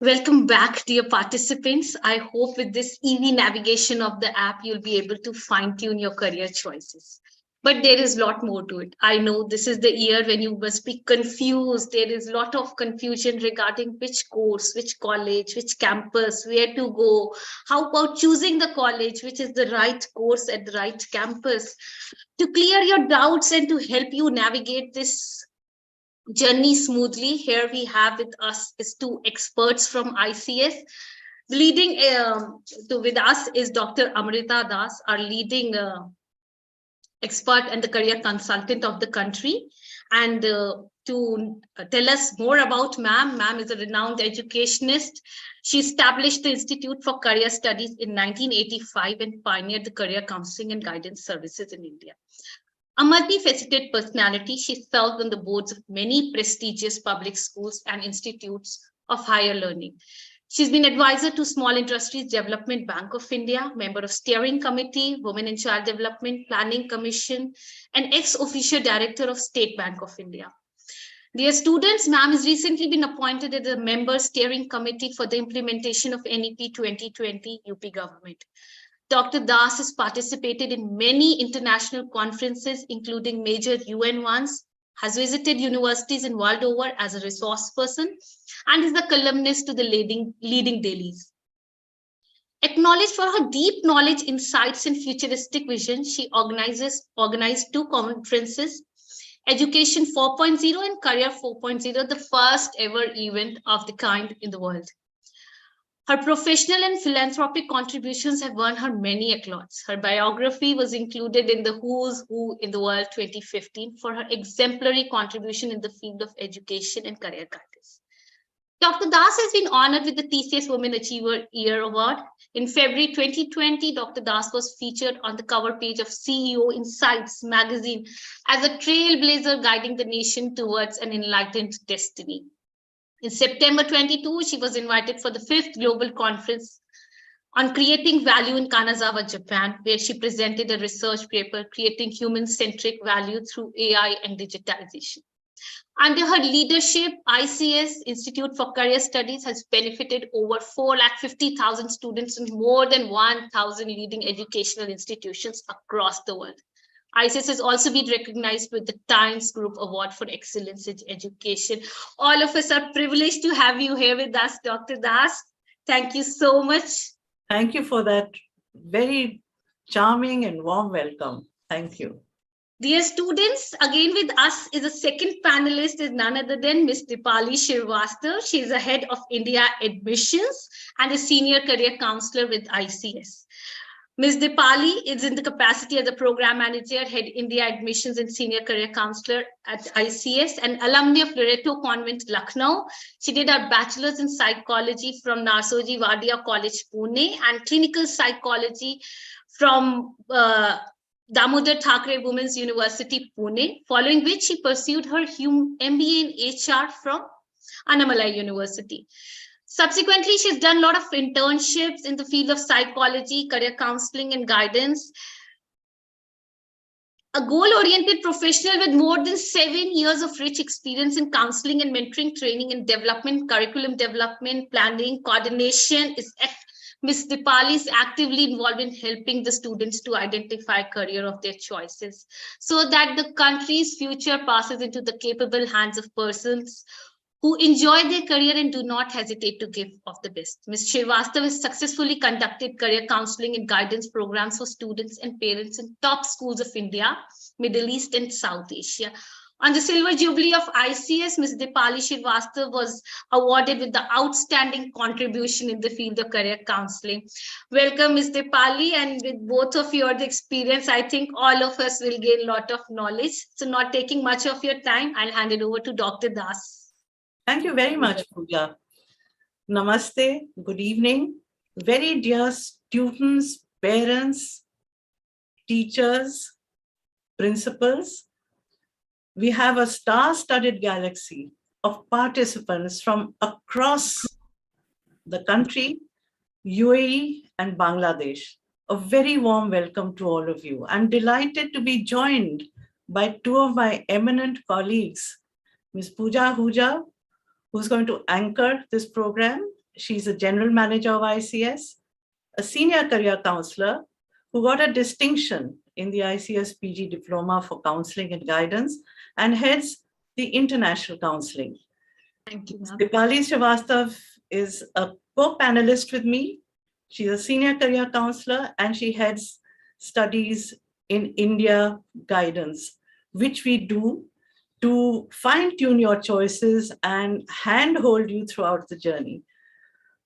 Welcome back, dear participants. I hope with this easy navigation of the app, you'll be able to fine tune your career choices. But there is a lot more to it. I know this is the year when you must be confused. There is a lot of confusion regarding which course, which college, which campus, where to go. How about choosing the college, which is the right course at the right campus? To clear your doubts and to help you navigate this journey smoothly, here we have with us is two experts from ICS. Leading with us is Dr. Amrita Das, our leading expert and the career consultant of the country. And to tell us more about ma'am is a renowned educationist. She established the Institute for Career Studies in 1985 and pioneered the career counseling and guidance services in India. A multifaceted personality, she served on the boards of many prestigious public schools and institutes of higher learning. She's been advisor to Small Industries Development Bank of India, member of Steering Committee, Women and Child Development Planning Commission, and ex-officio director of State Bank of India. Dear students, ma'am has recently been appointed as a member steering committee for the implementation of NEP 2020 UP government. Dr. Das has participated in many international conferences, including major UN ones, has visited universities in world over as a resource person, and is the columnist to the leading dailies. Acknowledged for her deep knowledge, insights, and futuristic vision, she organized two conferences, Education 4.0 and Career 4.0, the first ever event of the kind in the world. Her professional and philanthropic contributions have won her many accolades. Her biography was included in the Who's Who in the World 2015 for her exemplary contribution in the field of education and career guidance. Dr. Das has been honored with the TCS Women Achiever Year Award. In February 2020, Dr. Das was featured on the cover page of CEO Insights magazine as a trailblazer guiding the nation towards an enlightened destiny. In September 22, she was invited for the 5th Global Conference on Creating Value in Kanazawa, Japan, where she presented a research paper, Creating Human-Centric Value Through AI and Digitization. Under her leadership, ICS, Institute for Career Studies, has benefited over 450,000 students in more than 1,000 leading educational institutions across the world. ICS has also been recognized with the Times Group Award for Excellence in Education. All of us are privileged to have you here with us, Dr. Das. Thank you so much. Thank you for that very charming and warm welcome. Thank you. Dear students, again with us is a second panelist, is none other than Ms. Dipali Srivastava. She is the head of India Admissions and a senior career counselor with ICS. Ms. Dipali is in the capacity as a program manager, head India Admissions and senior career counselor at ICS, and alumni of Loreto Convent, Lucknow. She did her bachelor's in psychology from Narsoji Wadia College, Pune, and clinical psychology from Damodar Thackeray Women's University, Pune, following which she pursued her MBA in HR from Annamalai University. Subsequently, she's done a lot of internships in the field of psychology, career counseling, and guidance. A goal-oriented professional with more than 7 years of rich experience in counseling and mentoring, training and development, curriculum development, planning, coordination, Ms. Dipali is actively involved in helping the students to identify a career of their choices so that the country's future passes into the capable hands of persons who enjoy their career and do not hesitate to give of the best. Ms. Srivastava has successfully conducted career counseling and guidance programs for students and parents in top schools of India, Middle East, and South Asia. On the Silver Jubilee of ICS, Ms. Dipali Srivastava was awarded with the outstanding contribution in the field of career counseling. Welcome, Ms. Dipali, and with both of your experience, I think all of us will gain a lot of knowledge. So not taking much of your time, I'll hand it over to Dr. Das. Thank you very much, Pooja. Namaste, good evening. Very dear students, parents, teachers, principals. We have a star-studded galaxy of participants from across the country, UAE and Bangladesh. A very warm welcome to all of you. I'm delighted to be joined by two of my eminent colleagues, Ms. Pooja Ahuja, who's going to anchor this program, she's a general manager of ICS, a senior career counselor who got a distinction in the ICS PG diploma for counseling and guidance and heads the international counseling. Thank you, ma'am. Dipali Srivastav is a co-panelist with me. She's a senior career counselor and she heads studies in India guidance, which we do to fine-tune your choices and handhold you throughout the journey.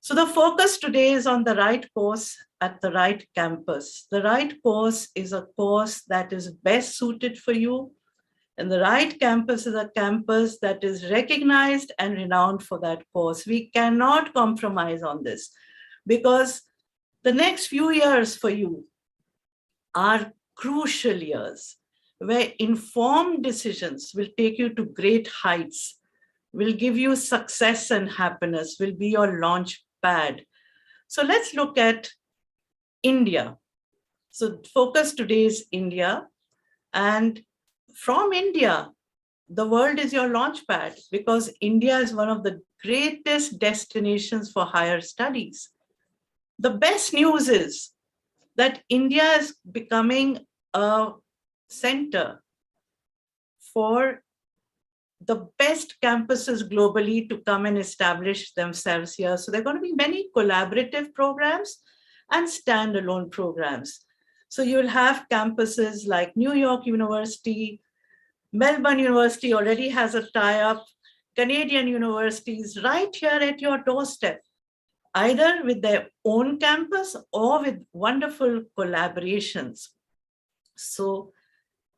So the focus today is on the right course at the right campus. The right course is a course that is best suited for you, and the right campus is a campus that is recognized and renowned for that course. We cannot compromise on this because the next few years for you are crucial years where informed decisions will take you to great heights, will give you success and happiness, will be your launch pad. So let's look at India. So focus today is India. And from India, the world is your launch pad because India is one of the greatest destinations for higher studies. The best news is that India is becoming a center for the best campuses globally to come and establish themselves here. So there are going to be many collaborative programs and standalone programs. So you'll have campuses like New York University, Melbourne University already has a tie-up, Canadian universities right here at your doorstep, either with their own campus or with wonderful collaborations. So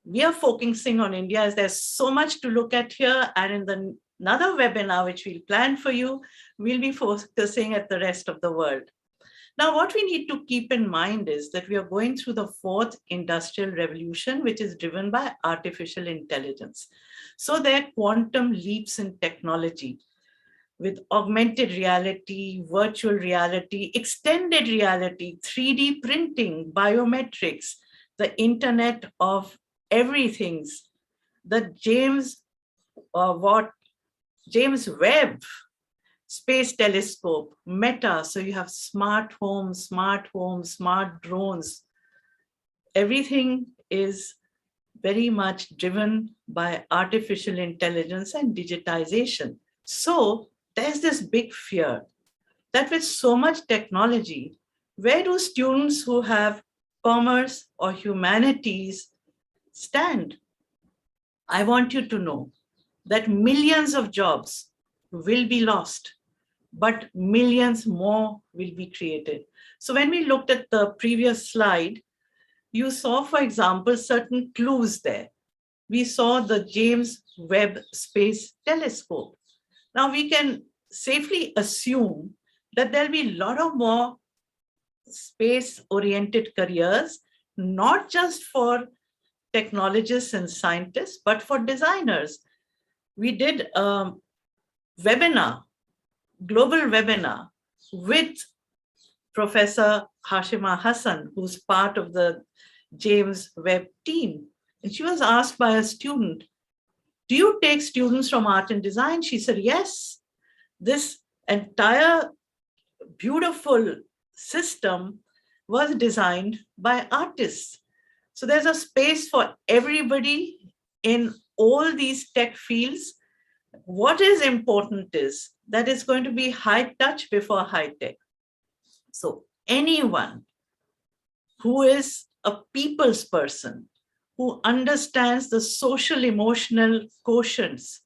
we are focusing on India as there's so much to look at here. And in another webinar, which we'll plan for you, we'll be focusing at the rest of the world. Now, what we need to keep in mind is that we are going through the fourth industrial revolution, which is driven by artificial intelligence. So there are quantum leaps in technology with augmented reality, virtual reality, extended reality, 3D printing, biometrics, the Internet of everythings, the James Webb Space Telescope, Meta. So you have smart homes, smart drones. Everything is very much driven by artificial intelligence and digitization. So there's this big fear that with so much technology, where do students who have commerce or humanities stand? I want you to know that millions of jobs will be lost, but millions more will be created. So when we looked at the previous slide, you saw, for example, certain clues there. We saw the James Webb Space Telescope. Now we can safely assume that there'll be a lot of more space-oriented careers, not just for technologists and scientists, but for designers. We did a webinar, global webinar with Professor Hashima Hassan, who's part of the James Webb team. And she was asked by a student, do you take students from art and design? She said, yes. This entire beautiful system was designed by artists. So there's a space for everybody in all these tech fields. What is important is that it's going to be high touch before high tech. So anyone who is a people's person, who understands the social emotional quotients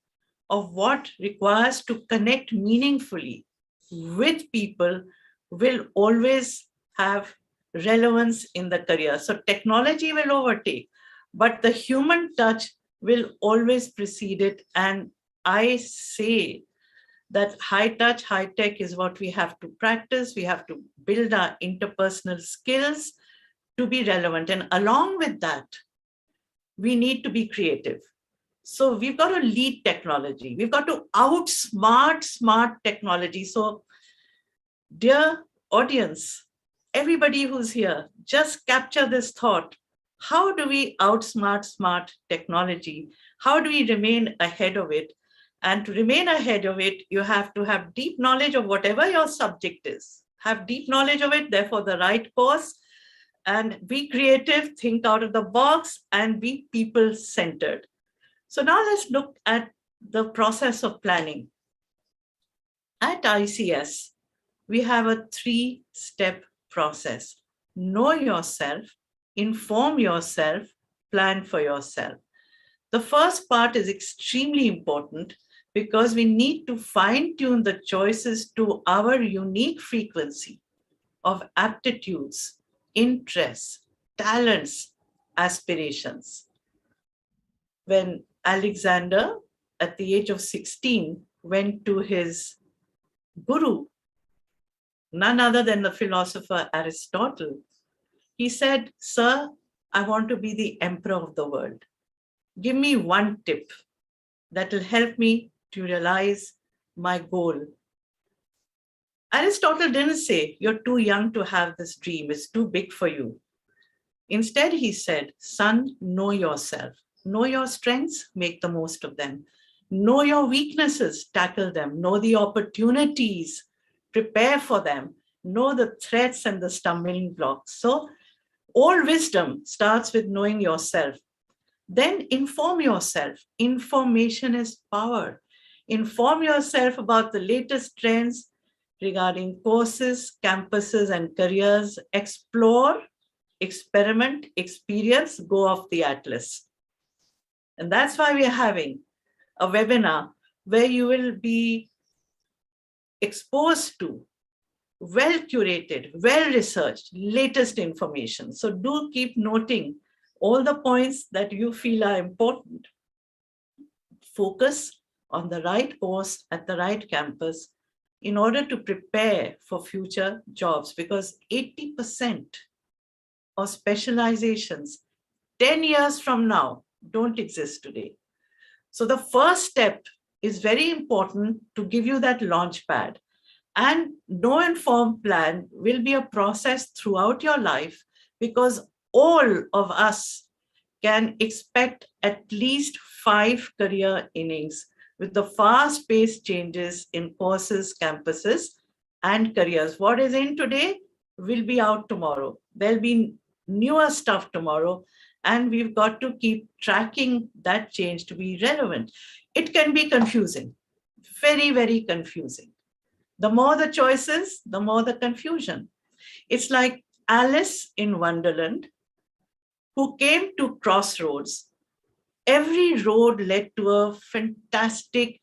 of what requires to connect meaningfully with people will always have relevance in the career. So technology will overtake, but the human touch will always precede it. And I say that high touch, high tech is what we have to practice. We have to build our interpersonal skills to be relevant. And along with that, we need to be creative. So we've got to lead technology. We've got to outsmart smart technology. So dear audience, everybody who's here, just capture this thought. How do we outsmart smart technology? How do we remain ahead of it? And to remain ahead of it, you have to have deep knowledge of whatever your subject is. Have deep knowledge of it, therefore the right course, and be creative, think out of the box, and be people-centered. So now let's look at the process of planning. At ICS, we have a 3-step process. Know yourself, inform yourself, plan for yourself. The first part is extremely important because we need to fine-tune the choices to our unique frequency of aptitudes, interests, talents, aspirations. When Alexander, at the age of 16, went to his guru, none other than the philosopher Aristotle, he said, "Sir, I want to be the emperor of the world. Give me one tip that will help me to realize my goal." Aristotle didn't say, "You're too young to have this dream, it's too big for you." Instead, he said, "Son, know yourself. Know your strengths, make the most of them. Know your weaknesses, tackle them. Know the opportunities, prepare for them. Know the threats and the stumbling blocks." So all wisdom starts with knowing yourself. Then inform yourself. Information is power. Inform yourself about the latest trends regarding courses, campuses, and careers. Explore, experiment, experience, go off the atlas. And that's why we are having a webinar where you will be exposed to well-curated, well-researched, latest information. So do keep noting all the points that you feel are important. Focus on the right course at the right campus in order to prepare for future jobs, because 80% of specializations 10 years from now don't exist today. So the first step is very important to give you that launch pad. And no informed plan will be a process throughout your life, because all of us can expect at least 5 career innings with the fast-paced changes in courses, campuses, and careers. What is in today will be out tomorrow. There'll be newer stuff tomorrow, and we've got to keep tracking that change to be relevant. It can be confusing, very, very confusing. The more the choices, the more the confusion. It's like Alice in Wonderland, who came to crossroads. Every road led to a fantastic,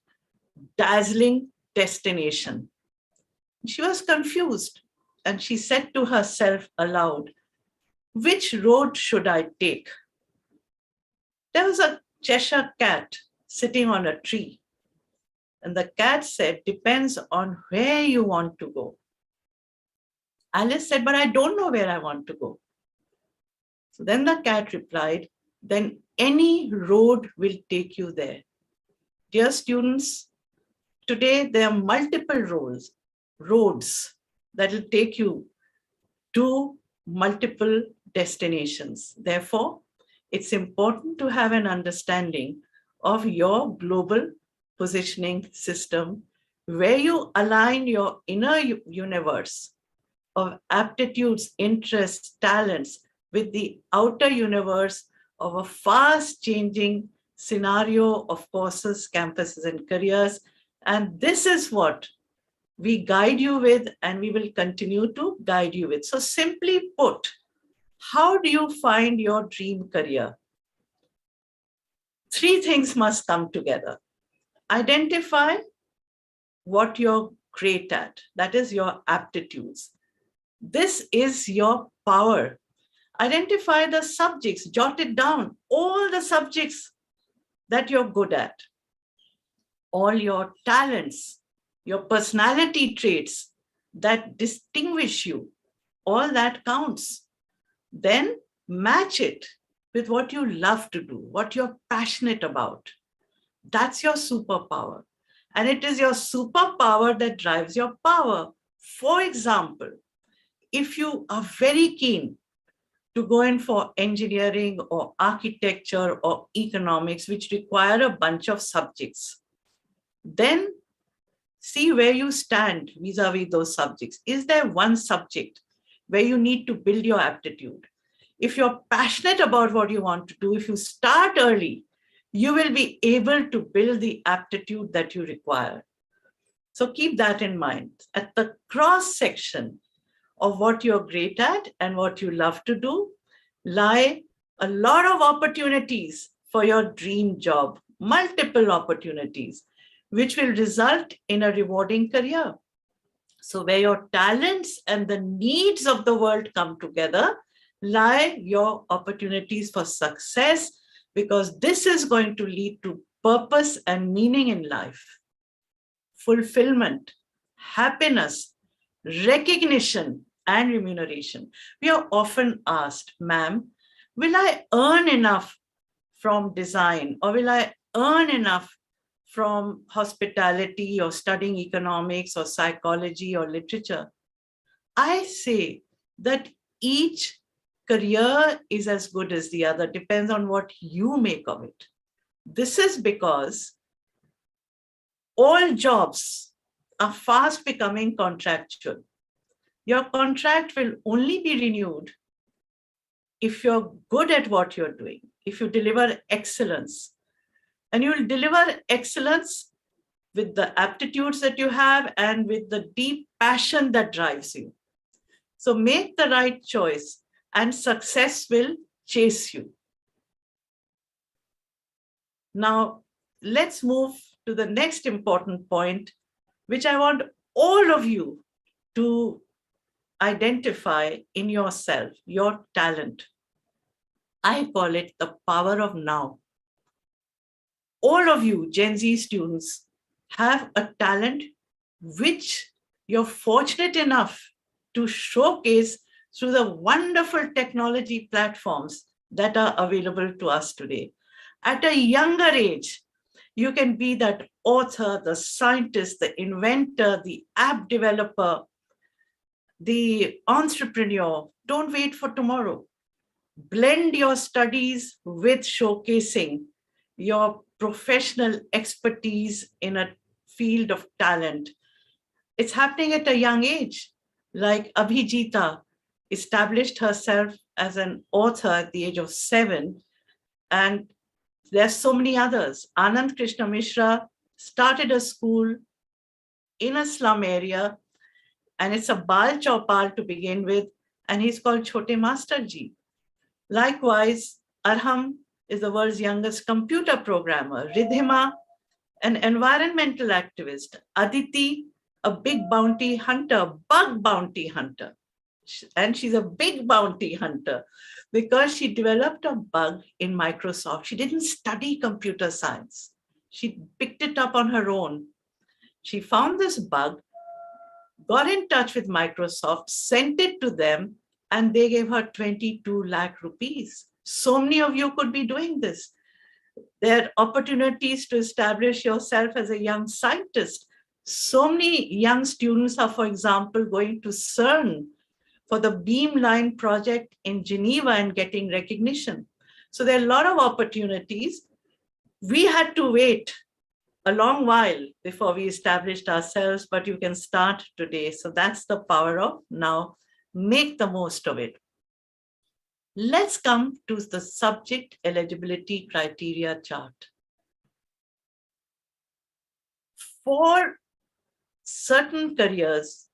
dazzling destination. She was confused, and she said to herself aloud, "Which road should I take?" There was a Cheshire cat sitting on a tree. And the cat said, "Depends on where you want to go." Alice said, "But I don't know where I want to go." So then the cat replied, "Then any road will take you there." Dear students, today there are multiple roads that will take you to multiple destinations. Therefore, it's important to have an understanding of your global positioning system, where you align your inner universe of aptitudes, interests, talents with the outer universe of a fast changing scenario of courses, campuses, and careers. And this is what we guide you with, and we will continue to guide you with. So simply put, how do you find your dream career? 3 things must come together. Identify what you're great at, that is your aptitudes. This is your power. Identify the subjects, jot it down, all the subjects that you're good at, all your talents, your personality traits that distinguish you, all that counts. Then match it with what you love to do, what you're passionate about. That's your superpower. And it is your superpower that drives your power. For example, if you are very keen to go in for engineering or architecture or economics, which require a bunch of subjects, Then see where you stand vis-a-vis those subjects. Is there one subject where you need to build your aptitude? If you're passionate about what you want to do, if you start early, you will be able to build the aptitude that you require. So keep that in mind. At the cross section of what you're great at and what you love to do lie a lot of opportunities for your dream job, multiple opportunities, which will result in a rewarding career. So where your talents and the needs of the world come together, lie your opportunities for success, because this is going to lead to purpose and meaning in life, fulfillment, happiness, recognition, and remuneration. We are often asked, ma'am, will I earn enough from design, or will I earn enough from hospitality or studying economics or psychology or literature? I say that each career is as good as the other, depends on what you make of it. This is because all jobs are fast becoming contractual. Your contract will only be renewed if you're good at what you're doing, if you deliver excellence. And you will deliver excellence with the aptitudes that you have and with the deep passion that drives you. So make the right choice and success will chase you. Now, let's move to the next important point, which I want all of you to identify in yourself, your talent. I call it the power of now. All of you Gen Z students have a talent which you're fortunate enough to showcase through the wonderful technology platforms that are available to us today. At a younger age, you can be that author, the scientist, the inventor, the app developer, the entrepreneur. Don't wait for tomorrow. Blend your studies with showcasing your professional expertise in a field of talent. It's happening at a young age. Like Abhijita established herself as an author at the age of 7, and there's so many others. Anand Krishna Mishra started a school in a slum area, and it's a Bal Chaupal to begin with, and he's called Chote Master Ji. Likewise, Arham is the world's youngest computer programmer. Ridhima, an environmental activist. Aditi, a big bounty hunter, bug bounty hunter. And she's a big bounty hunter because she developed a bug in Microsoft. She didn't study computer science. She picked it up on her own. She found this bug, got in touch with Microsoft, sent it to them, and they gave her 22 lakh rupees. So many of you could be doing this. There are opportunities to establish yourself as a young scientist. So many young students are, for example, going to CERN for the Beamline project in Geneva and getting recognition. So there are a lot of opportunities. We had to wait a long while before we established ourselves, but you can start today. So that's the power of now. Make the most of it. Let's come to the subject eligibility criteria chart. For certain careers,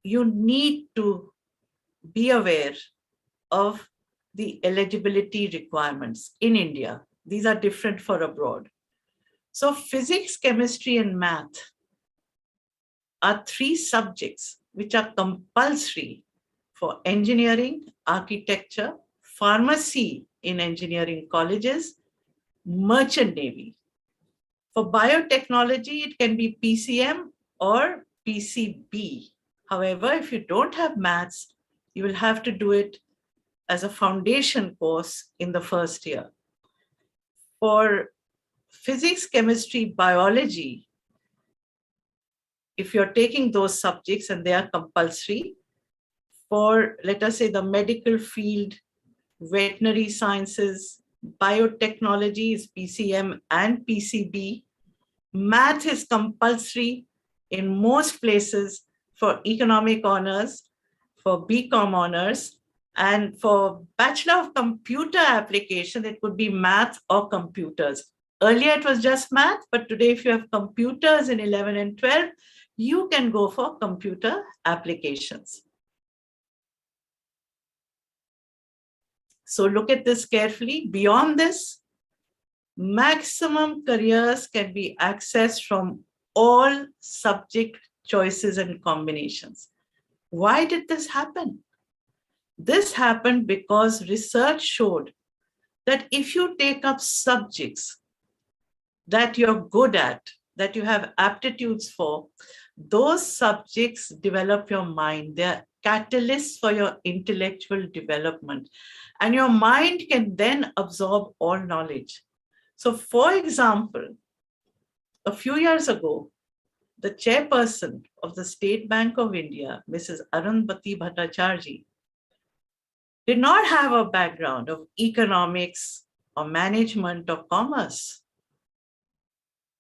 you need to be aware of the eligibility requirements in India. These are different for abroad. So physics, chemistry, and math are 3 subjects which are compulsory for engineering, architecture, pharmacy in engineering colleges, merchant navy. For biotechnology, it can be PCM or PCB. However, if you don't have maths, you will have to do it as a foundation course in the first year. For physics, chemistry, biology, if you're taking those subjects and they are compulsory, for, let us say, the medical field, veterinary sciences, biotechnology is PCM and PCB. Math is compulsory in most places for economic honors, for BCom honors, and for Bachelor of Computer Application, it could be math or computers. Earlier, it was just math, but today, if you have computers in 11 and 12, you can go for computer applications. So look at this carefully. Beyond this, maximum careers can be accessed from all subject choices and combinations. Why did this happen? This happened because research showed that if you take up subjects that you're good at, that you have aptitudes for, those subjects develop your mind. They're catalysts for your intellectual development. And your mind can then absorb all knowledge. So, for example, a few years ago, the chairperson of the State Bank of India, Mrs. Arundhati Bhattacharjee, did not have a background of economics or management or commerce.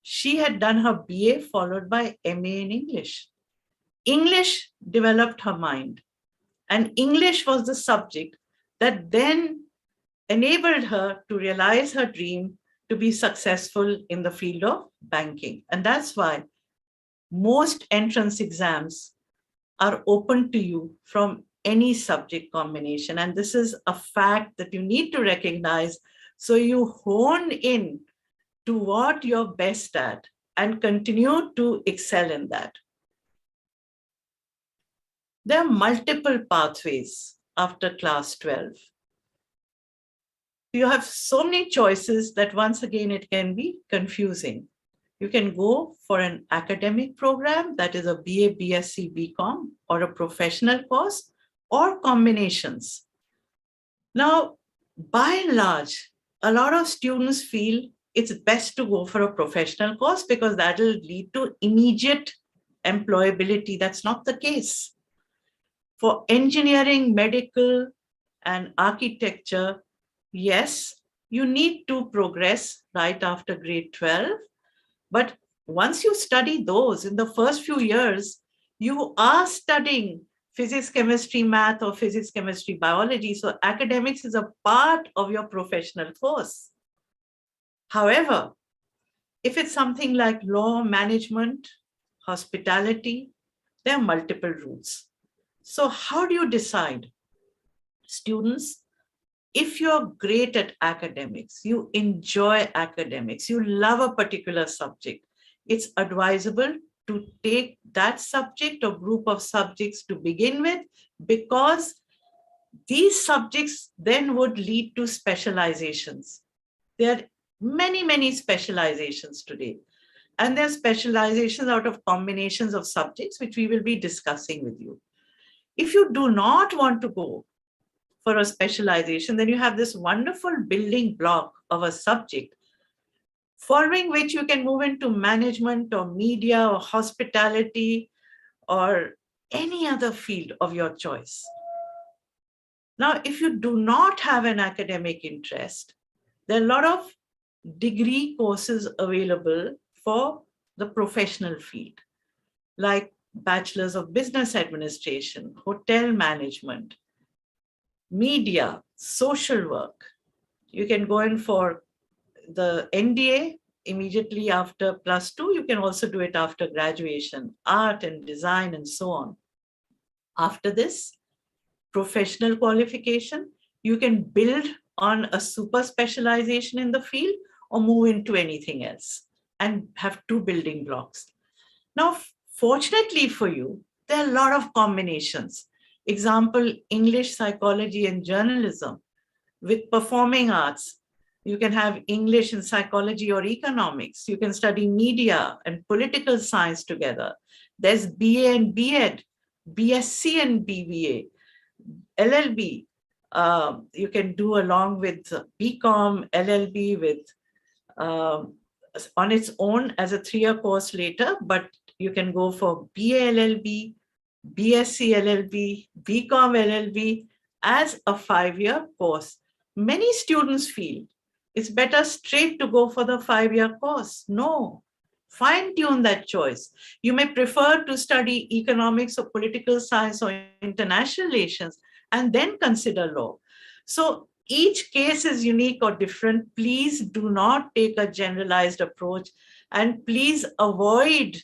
She had done her BA followed by MA in English. English developed her mind, and English was the subject that then enabled her to realize her dream to be successful in the field of banking. And that's why most entrance exams are open to you from any subject combination. And this is a fact that you need to recognize. So you hone in to what you're best at and continue to excel in that. There are multiple pathways after class 12. You have so many choices that once again, it can be confusing. You can go for an academic program, that is a BA, BSc, BCom, or a professional course, or combinations. Now, by and large, a lot of students feel it's best to go for a professional course because that will lead to immediate employability. That's not the case. For engineering, medical, and architecture, yes, you need to progress right after grade 12. But once you study those in the first few years, you are studying physics, chemistry, math, or physics, chemistry, biology. So academics is a part of your professional course. However, if it's something like law, management, hospitality, there are multiple routes. So how do you decide? Students, if you're great at academics, you enjoy academics, you love a particular subject, it's advisable to take that subject or group of subjects to begin with, because these subjects then would lead to specializations. There are many, many specializations today. And there are specializations out of combinations of subjects, which we will be discussing with you. If you do not want to go for a specialization, then you have this wonderful building block of a subject, following which you can move into management or media or hospitality or any other field of your choice. Now, if you do not have an academic interest, there are a lot of degree courses available for the professional field, like Bachelors of Business Administration, Hotel Management, Media, Social Work. You can go in for the NDA immediately after +2. You can also do it after graduation, art and design and so on. After this, professional qualification, you can build on a super specialization in the field or move into anything else and have two building blocks. Now, fortunately for you, there are a lot of combinations. Example, English, psychology, and journalism. With performing arts, you can have English and psychology or economics. You can study media and political science together. There's BA and BEd, BSc and BBA, LLB. You can do along with BCom, LLB with on its own as a 3-year course later, but you can go for BA LLB, BSc LLB, BCom LLB as a 5-year course. Many students feel it's better straight to go for the 5-year course. No, fine-tune that choice. You may prefer to study economics or political science or international relations and then consider law. So each case is unique or different. Please do not take a generalized approach, and please avoid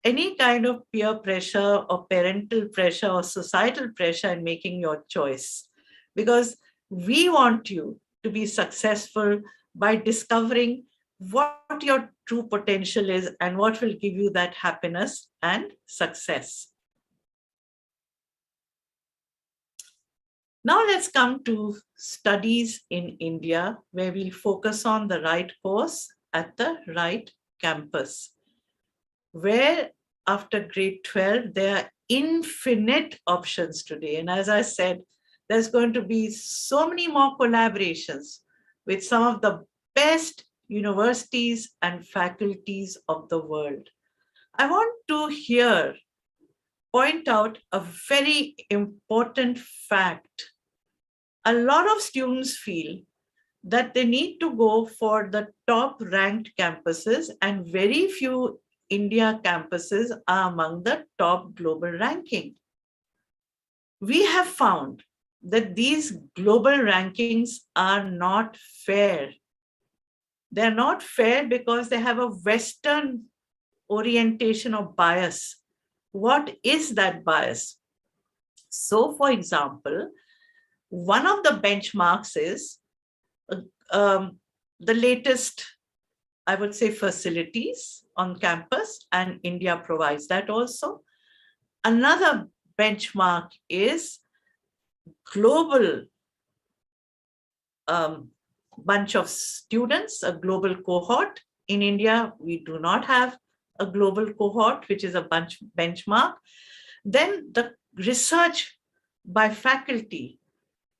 any kind of peer pressure or parental pressure or societal pressure in making your choice, because we want you to be successful by discovering what your true potential is and what will give you that happiness and success. Now let's come to studies in India, where we'll focus on the right course at the right campus, where after grade 12, there are infinite options today. And as I said, there's going to be so many more collaborations with some of the best universities and faculties of the world. I want to here point out a very important fact. A lot of students feel that they need to go for the top ranked campuses, and very few India campuses are among the top global ranking. We have found that these global rankings are not fair. They're not fair because they have a Western orientation or bias. What is that bias? So, for example, one of the benchmarks is the latest, I would say, facilities on campus, and India provides that also. Another benchmark is global bunch of students, a global cohort. In India, we do not have a global cohort, which is a benchmark. Then the research by faculty,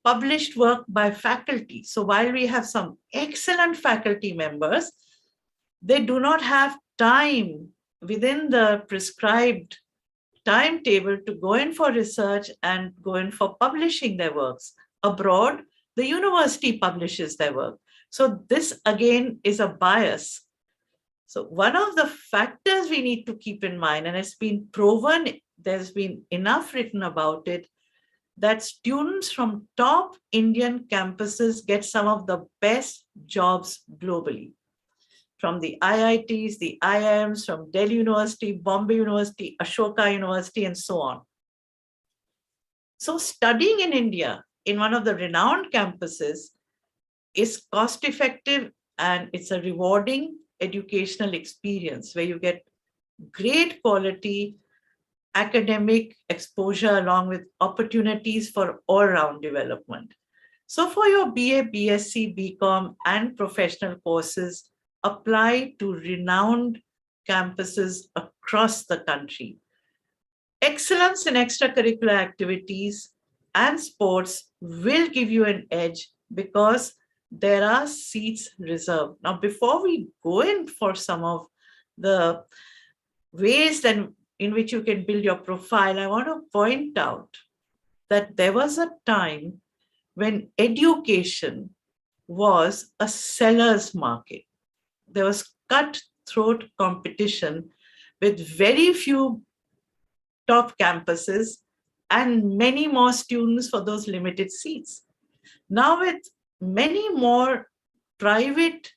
published work by faculty. So while we have some excellent faculty members, they do not have time within the prescribed timetable to go in for research and go in for publishing their works. Abroad, the university publishes their work. So this again is a bias. So one of the factors we need to keep in mind, and it's been proven, there's been enough written about it, that students from top Indian campuses get some of the best jobs globally. From the IITs, the IIMs, from Delhi University, Bombay University, Ashoka University, and so on. So studying in India in one of the renowned campuses is cost effective, and it's a rewarding educational experience where you get great quality academic exposure along with opportunities for all-round development. So for your BA, BSc, BCom, and professional courses, apply to renowned campuses across the country. Excellence in extracurricular activities and sports will give you an edge because there are seats reserved. Now, before we go in for some of the ways in which you can build your profile, I want to point out that there was a time when education was a seller's market. There was cutthroat competition with very few top campuses and many more students for those limited seats. Now, with many more private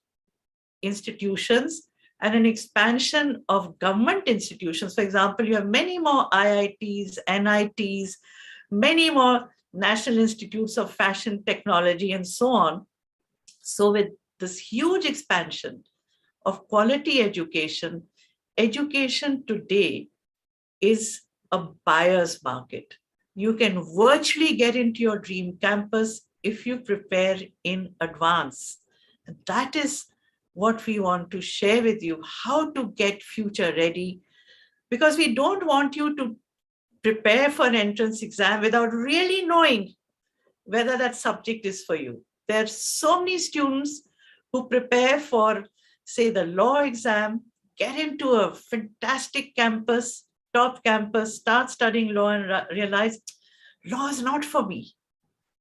institutions and an expansion of government institutions, for example, you have many more IITs, NITs, many more national institutes of fashion technology, and so on. So with this huge expansion of quality education, education today is a buyer's market. You can virtually get into your dream campus if you prepare in advance. And that is what we want to share with you, how to get future ready, because we don't want you to prepare for an entrance exam without really knowing whether that subject is for you. There are so many students who prepare for, say, the law exam, get into a fantastic campus, top campus, start studying law and realize law is not for me.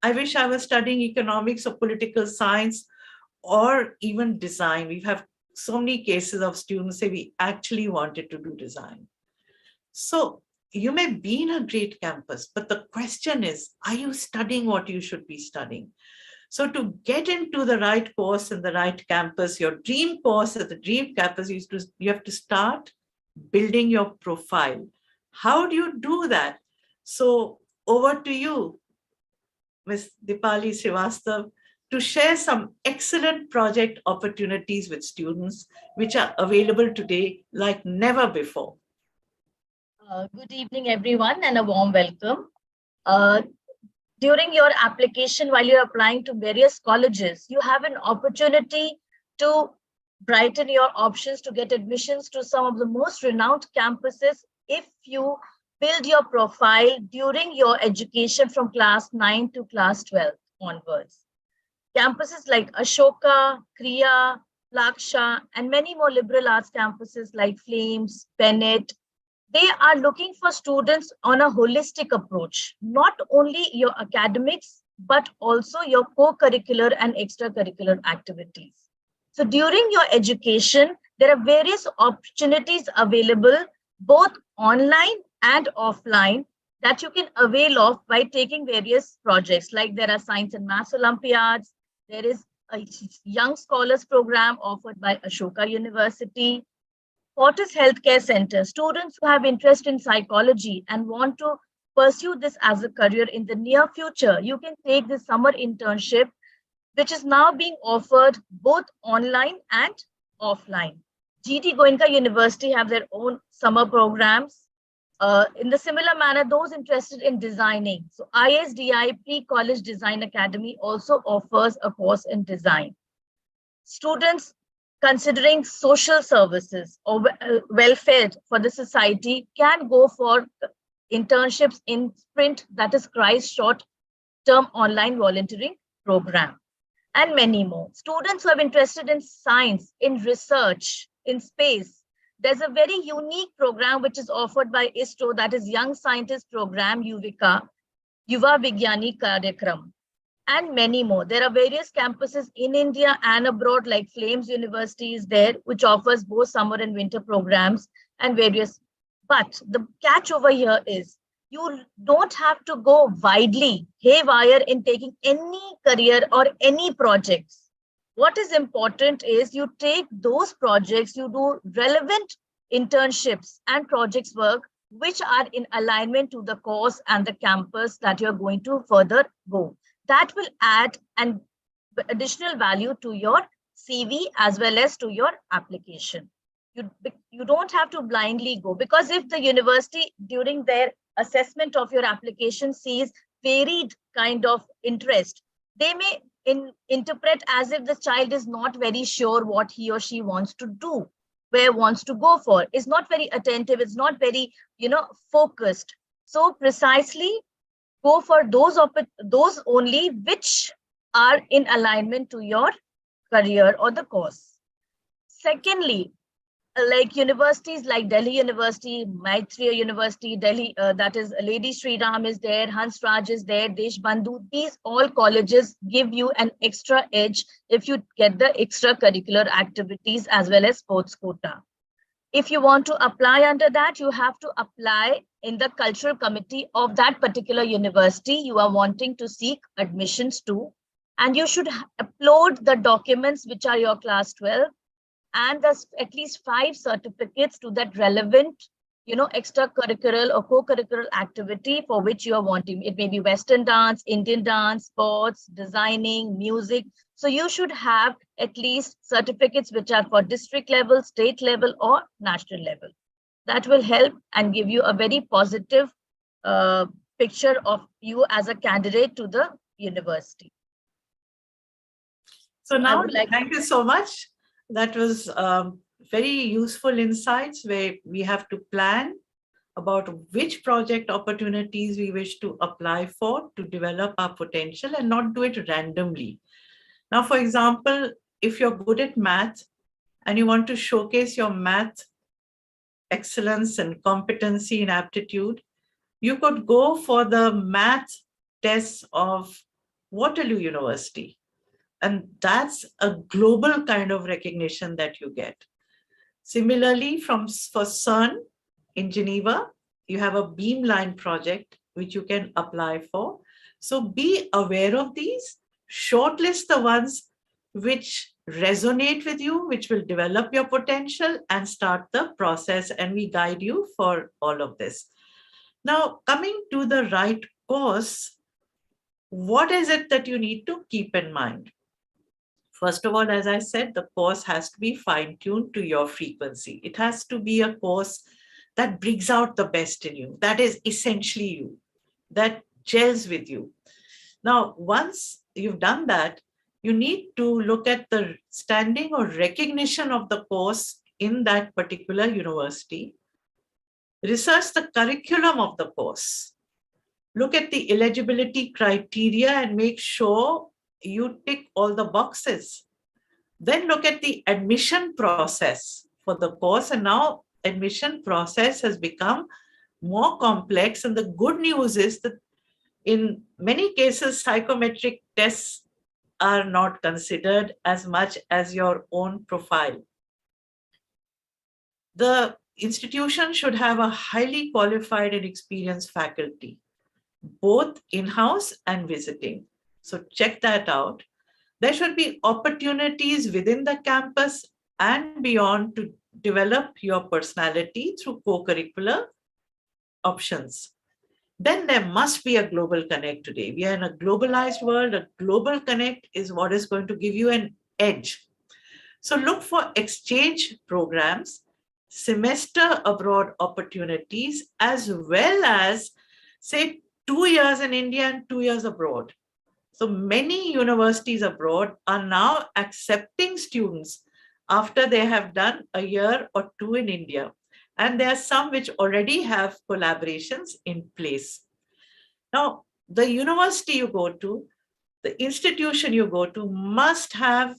I wish I was studying economics or political science or even design. We have so many cases of students say we actually wanted to do design. So you may be in a great campus, but the question is, are you studying what you should be studying? So to get into the right course in the right campus, your dream course at the dream campus, you have to start building your profile. How do you do that? So over to you, Ms. Dipali Srivastav, to share some excellent project opportunities with students which are available today like never before. Good evening, everyone, and a warm welcome. Uh, During your application, while you're applying to various colleges, you have an opportunity to brighten your options to get admissions to some of the most renowned campuses if you build your profile during your education from class 9 to class 12 onwards. Campuses like Ashoka, Kriya, Laksha, and many more liberal arts campuses like Flames, Bennett, they are looking for students on a holistic approach, not only your academics, but also your co-curricular and extracurricular activities. So during your education, there are various opportunities available, both online and offline, that you can avail of by taking various projects. Like there are science and maths Olympiads, there is a young scholars program offered by Ashoka University, Fortis Healthcare Center. Students who have interest in psychology and want to pursue this as a career in the near future, you can take this summer internship, which is now being offered both online and offline. GT Goenka University have their own summer programs. In the similar manner, those interested in designing, so ISDI Pre-College Design Academy also offers a course in design. Students considering social services or welfare for the society can go for internships in Sprint, that is Christ short term online volunteering program, and many more. Students who are interested in science, in research, in space, there's a very unique program which is offered by ISRO, that is Young Scientist Program, Yuvika, Yuva Vigyani Karyakram, and many more. There are various campuses in India and abroad, like Flames University is there, which offers both summer and winter programs and various. But the catch over here is you don't have to go widely haywire in taking any career or any projects. What is important is you take those projects, you do relevant internships and projects work which are in alignment to the course and the campus that you're going to further go. That will add an additional value to your CV as well as to your application. You don't have to blindly go, because if the university during their assessment of your application sees varied kind of interest, they may interpret as if the child is not very sure what he or she wants to do, where wants to go for, is not very attentive, it's not very, focused. So precisely go for those only which are in alignment to your career or the course. Secondly, like universities like Delhi University, Maitreya University, Delhi, that is Lady Sri Ram is there, Hans Raj is there, Desh Bandhu, these all colleges give you an extra edge if you get the extracurricular activities as well as sports quota. If you want to apply under that, you have to apply in the cultural committee of that particular university you are wanting to seek admissions to. And you should upload the documents which are your class 12 and at least 5 certificates to that relevant, extracurricular or co-curricular activity for which you are wanting. It may be Western dance, Indian dance, sports, designing, music. So you should have at least certificates which are for district level, state level, or national level. That will help and give you a very positive picture of you as a candidate to the university. So now, thank you so much. That was very useful insights where we have to plan about which project opportunities we wish to apply for to develop our potential and not do it randomly. Now, for example, if you're good at math and you want to showcase your math excellence and competency and aptitude, you could go for the math tests of Waterloo University. And that's a global kind of recognition that you get. Similarly, for CERN in Geneva, you have a beamline project which you can apply for. So be aware of these, shortlist the ones which resonate with you, which will develop your potential, and start the process. And we guide you for all of this. Now, coming to the right course, what is it that you need to keep in mind? First of all, as I said, the course has to be fine-tuned to your frequency. It has to be a course that brings out the best in you, that is essentially you, that gels with you. Now, once you've done that, you need to look at the standing or recognition of the course in that particular university. Research the curriculum of the course. Look at the eligibility criteria and make sure you tick all the boxes. Then look at the admission process for the course. And now admission process has become more complex. And the good news is that in many cases, psychometric tests are not considered as much as your own profile. The institution should have a highly qualified and experienced faculty, both in-house and visiting. So check that out. There should be opportunities within the campus and beyond to develop your personality through co-curricular options. Then there must be a global connect today. We are in a globalized world. A global connect is what is going to give you an edge. So look for exchange programs, semester abroad opportunities, as well as, say, 2 years in India and 2 years abroad. So many universities abroad are now accepting students after they have done a year or two in India. And there are some which already have collaborations in place. Now, the university you go to, the institution you go to must have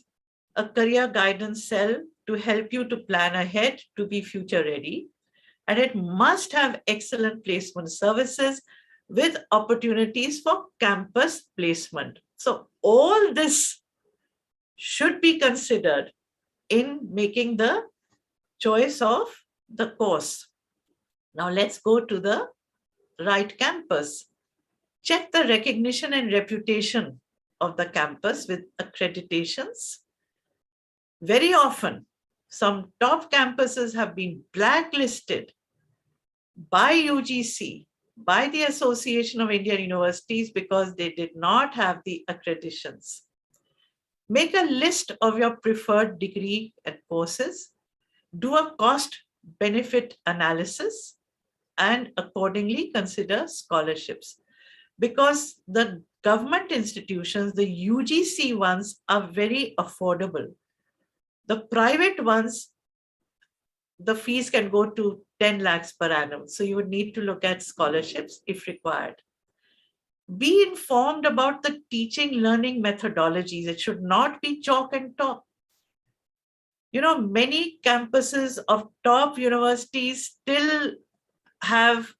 a career guidance cell to help you to plan ahead to be future ready. And it must have excellent placement services with opportunities for campus placement. So all this should be considered in making the choice of the course. Now let's go to the right campus. Check the recognition and reputation of the campus with accreditations. Very often, some top campuses have been blacklisted by UGC, by the Association of Indian Universities, because they did not have the accreditations. Make a list of your preferred degree and courses, do a cost-benefit analysis, and accordingly consider scholarships. Because the government institutions, the UGC ones, are very affordable. The private ones, the fees can go to 10 lakhs per annum. So you would need to look at scholarships if required. Be informed about the teaching learning methodologies. It should not be chalk and talk. You know, many campuses of top universities still have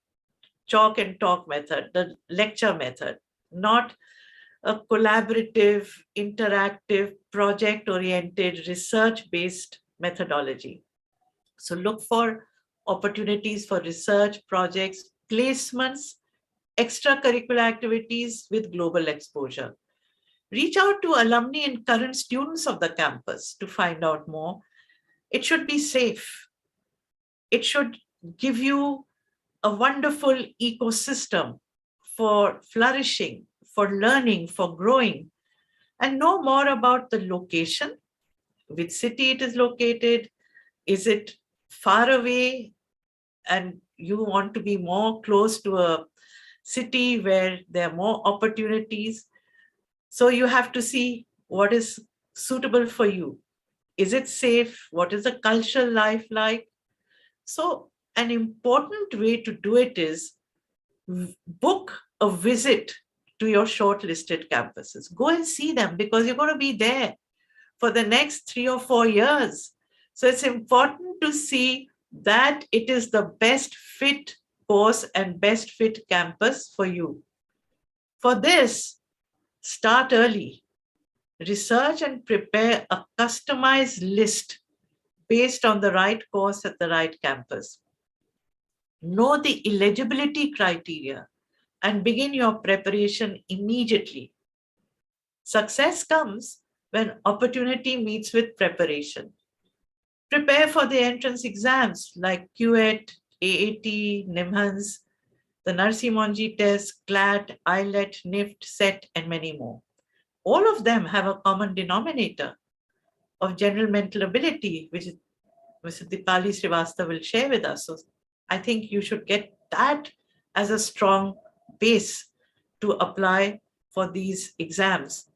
chalk and talk method, the lecture method, not a collaborative, interactive, project-oriented, research-based methodology. So look for opportunities for research, projects, placements, extracurricular activities with global exposure. Reach out to alumni and current students of the campus to find out more. It should be safe. It should give you a wonderful ecosystem for flourishing, for learning, for growing, and know more about the location, which city it is located. Is it far away and you want to be more close to a city where there are more opportunities? So you have to see what is suitable for you. Is it safe? What is the cultural life like? So an important way to do it is book a visit to your shortlisted campuses. Go and see them because you're going to be there for the next 3 or 4 years. So it's important to see that it is the best fit course and best fit campus for you. For this, start early. research and prepare a customized list based on the right course at the right campus. Know the eligibility criteria and begin your preparation immediately. Success comes when opportunity meets with preparation. Prepare for the entrance exams like QET, AAT, NIMHANS, the Narsi Monji test, CLAT, IELTS, NIFT, SET, and many more. All of them have a common denominator of general mental ability, which Mr. Dipali Srivastava will share with us. So I think you should get that as a strong base to apply for these exams.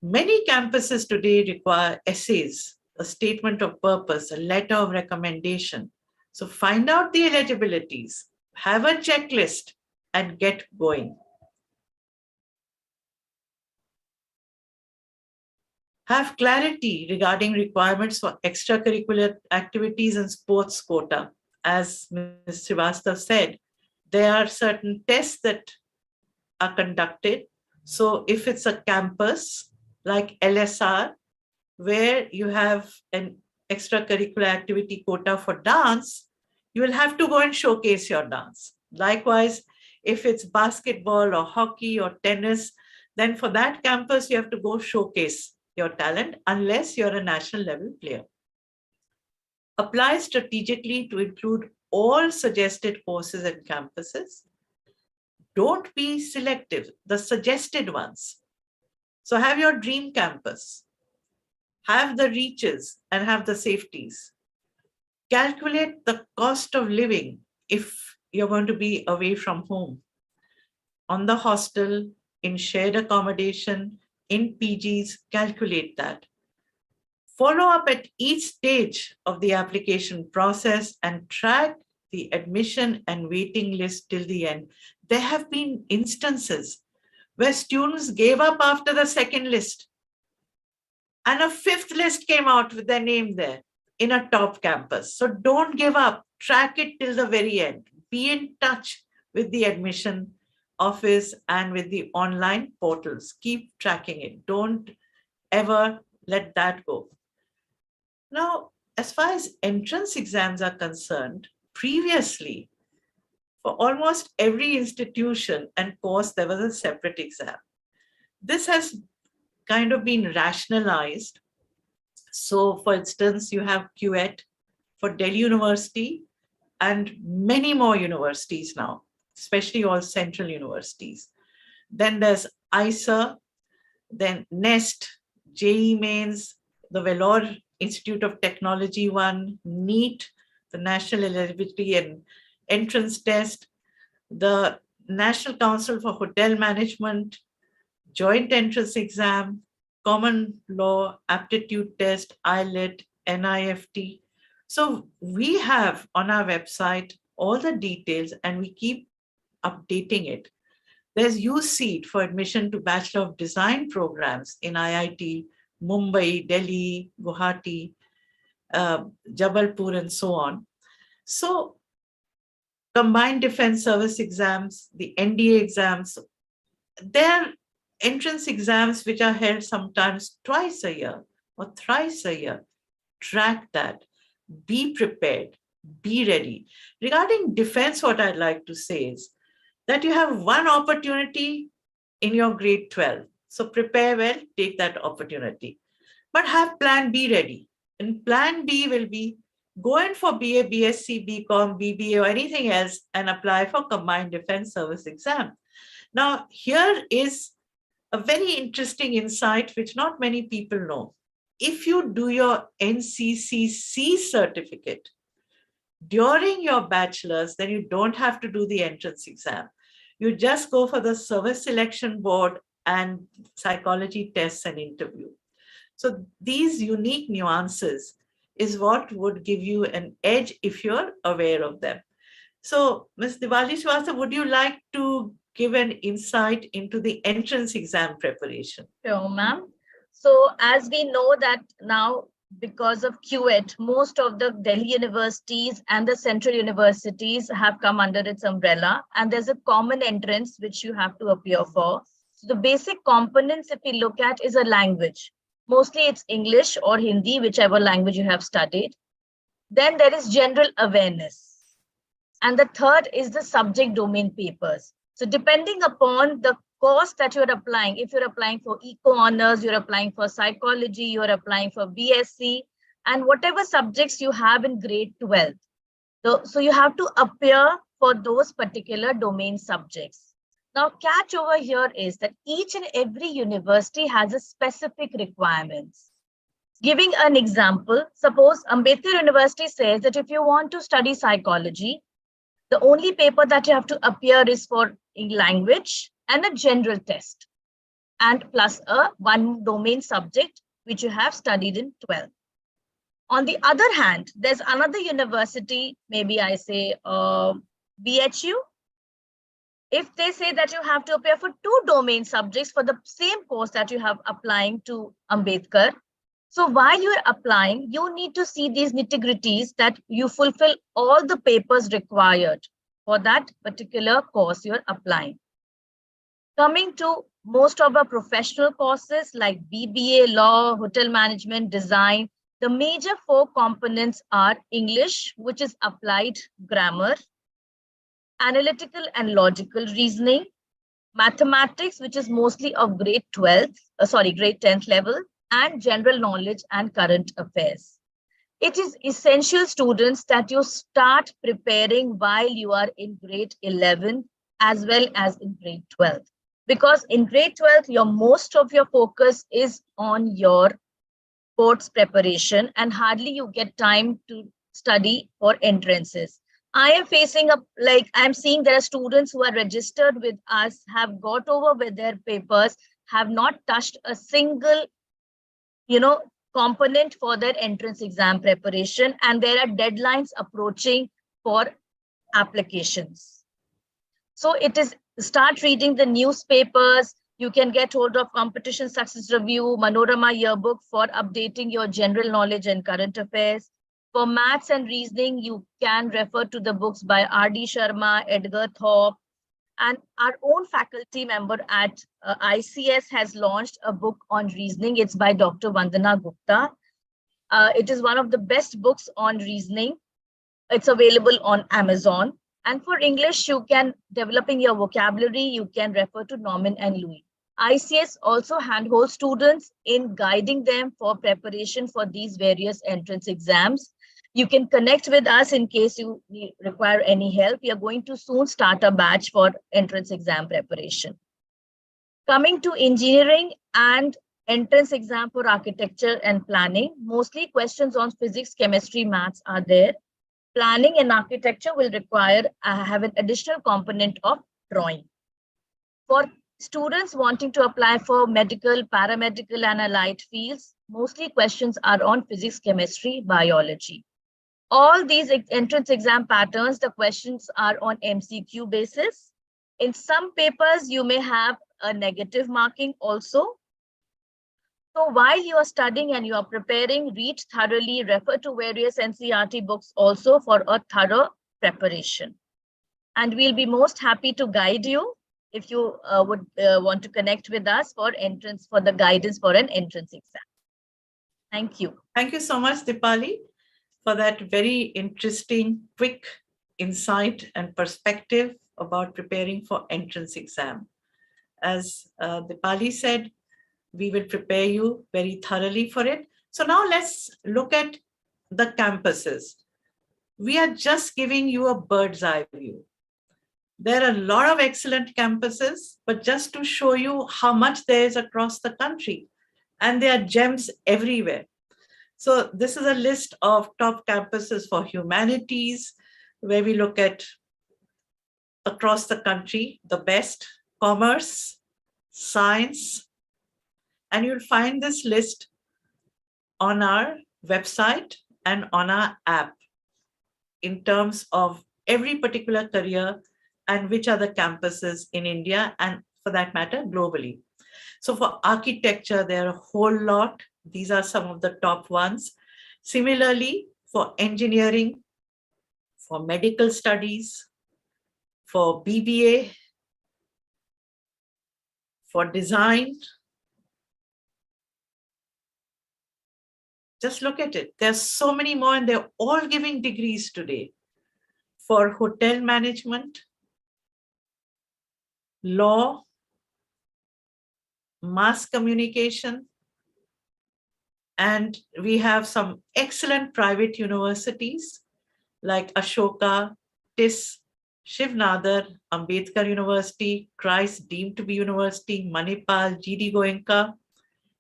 Many campuses today require essays, a statement of purpose, a letter of recommendation. So find out the eligibilities, have a checklist, and get going. Have clarity regarding requirements for extracurricular activities and sports quota. As Ms. Srivastava said, there are certain tests that are conducted. So if it's a campus like LSR, where you have an extracurricular activity quota for dance, you will have to go and showcase your dance. Likewise, if it's basketball or hockey or tennis, then for that campus, you have to go showcase your talent unless you're a national level player. Apply strategically to include all suggested courses and campuses. Don't be selective, the suggested ones. So have your dream campus, have the reaches and have the safeties. Calculate the cost of living if you're going to be away from home, on the hostel, in shared accommodation, in PGs, calculate that. Follow up at each stage of the application process and track the admission and waiting list till the end. There have been instances where students gave up after the second list and a fifth list came out with their name there in a top campus. So don't give up, track it till the very end. Be in touch with the admission office and with the online portals. Keep tracking it. Don't ever let that go. Now, as far as entrance exams are concerned, previously, for almost every institution and course, there was a separate exam. This has kind of been rationalized. So, for instance, you have QET for Delhi University and many more universities now, especially all central universities. Then there's ISA, then NEST, JEE Mains, the Vellore Institute of Technology one, NEET, the National Eligibility and Entrance Test, the National Council for Hotel Management, Joint Entrance Exam, Common Law Aptitude Test, IELTS, NIFT. So we have on our website all the details and we keep updating it. There's USEED for admission to Bachelor of Design programs in IIT, Mumbai, Delhi, Guwahati, Jabalpur, and so on. So combined defense service exams, the NDA exams, they're entrance exams which are held sometimes twice a year or thrice a year. Track that. Be prepared. Be ready. Regarding defense, what I'd like to say is that you have one opportunity in your grade 12. So prepare well, take that opportunity. But have plan B ready. And plan B will be go in for BA, BSc, BCom, BBA, or anything else and apply for combined defense service exam. Now, here is a very interesting insight which not many people know. If you do your NCCC certificate during your bachelor's, then you don't have to do the entrance exam. You just go for the service selection board and psychology tests and interview. So these unique nuances is what would give you an edge if you're aware of them. So Ms. Diwali Srivastava, would you like to give an insight into the entrance exam preparation? Sure, ma'am. So as we know that now, because of QET, most of the Delhi universities and the central universities have come under its umbrella, and there's a common entrance which you have to appear for. So the basic components, if we look at, is a language. Mostly it's English or Hindi, whichever language you have studied. Then there is general awareness. And the third is the subject domain papers. So depending upon the course that you're applying, if you're applying for eco honors, you're applying for psychology, you're applying for BSc, and whatever subjects you have in grade 12. So you have to appear for those particular domain subjects. Now, catch over here is that each and every university has a specific requirements. Giving an example, suppose Ambedkar University says that if you want to study psychology, the only paper that you have to appear is for language and a general test, and plus a one domain subject which you have studied in 12. On the other hand, there's another university, maybe I say BHU. If they say that you have to appear for 2 domain subjects for the same course that you have applying to Ambedkar, so while you are applying, you need to see these nitty-gritties that you fulfill all the papers required for that particular course you're applying. Coming to most of our professional courses like BBA, law, hotel management, design, the major 4 components are English, which is applied grammar, analytical and logical reasoning, mathematics, which is mostly of grade 10th level, and general knowledge and current affairs. It is essential, students, that you start preparing while you are in grade 11 as well as in grade 12. Because in grade 12, most of your focus is on your boards preparation and hardly you get time to study for entrances. I am facing I'm seeing there are students who are registered with us, have got over with their papers, have not touched a single component for their entrance exam preparation, and there are deadlines approaching for applications. So it is start reading the newspapers. You can get hold of Competition Success Review, Manorama Yearbook for updating your general knowledge and current affairs. For maths and reasoning, you can refer to the books by R.D. Sharma, Edgar Thorpe, and our own faculty member at ICS has launched a book on reasoning. It's by Dr. Vandana Gupta. It is one of the best books on reasoning. It's available on Amazon. And for English, you can, developing your vocabulary, you can refer to Norman and Louis. ICS also handholds students in guiding them for preparation for these various entrance exams. You can connect with us in case you require any help. We are going to soon start a batch for entrance exam preparation. Coming to engineering and entrance exam for architecture and planning, mostly questions on physics, chemistry, maths are there. Planning and architecture will require have an additional component of drawing. For students wanting to apply for medical, paramedical, and allied fields, mostly questions are on physics, chemistry, biology. All these entrance exam patterns, the questions are on MCQ basis. In some papers, you may have a negative marking also. So while you are studying and you are preparing, read thoroughly, refer to various NCERT books also for a thorough preparation. And we'll be most happy to guide you if you would want to connect with us for the guidance for an entrance exam. Thank you. Thank you so much, Dipali, for that very interesting, quick insight and perspective about preparing for entrance exam. As Dipali said, we will prepare you very thoroughly for it. So now let's look at the campuses. We are just giving you a bird's eye view. There are a lot of excellent campuses, but just to show you how much there is across the country, and there are gems everywhere. So this is a list of top campuses for humanities, where we look at across the country, the best, commerce, science, and you'll find this list on our website and on our app in terms of every particular career and which are the campuses in India and for that matter, globally. So for architecture, there are a whole lot. These are some of the top ones. Similarly, for engineering, for medical studies, for BBA, for design. Just look at it. There's so many more, and they're all giving degrees today. For hotel management, law, mass communication, and we have some excellent private universities like Ashoka, TIS, Shiv Nadar, Ambedkar University, Christ deemed to be university, Manipal, GD Goenka,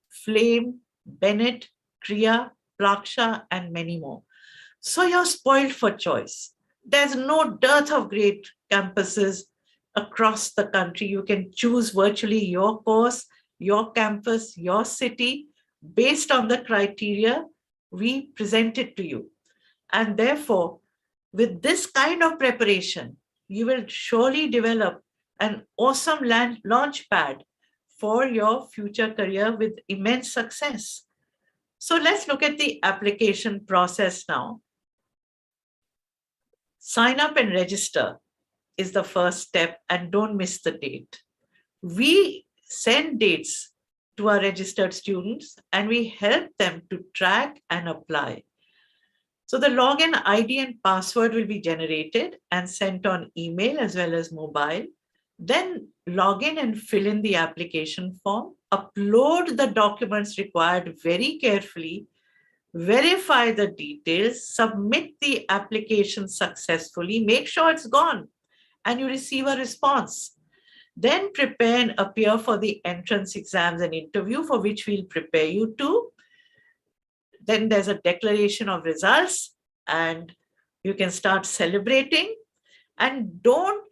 Flame, Bennett, Kriya, Plaksha, and many more. So you're spoiled for choice. There's no dearth of great campuses across the country. You can choose virtually your course, your campus, your city, based on the criteria we presented to you. And therefore, with this kind of preparation, you will surely develop an awesome launch pad for your future career with immense success. So let's look at the application process now. Sign up and register is the first step, and don't miss the date. We send dates to our registered students and we help them to track and apply. So the login ID and password will be generated and sent on email as well as mobile. Then log in and fill in the application form, upload the documents required very carefully, verify the details, submit the application successfully, make sure it's gone and you receive a response. Then prepare and appear for the entrance exams and interview, for which we'll prepare you too. Then there's a declaration of results and you can start celebrating. And don't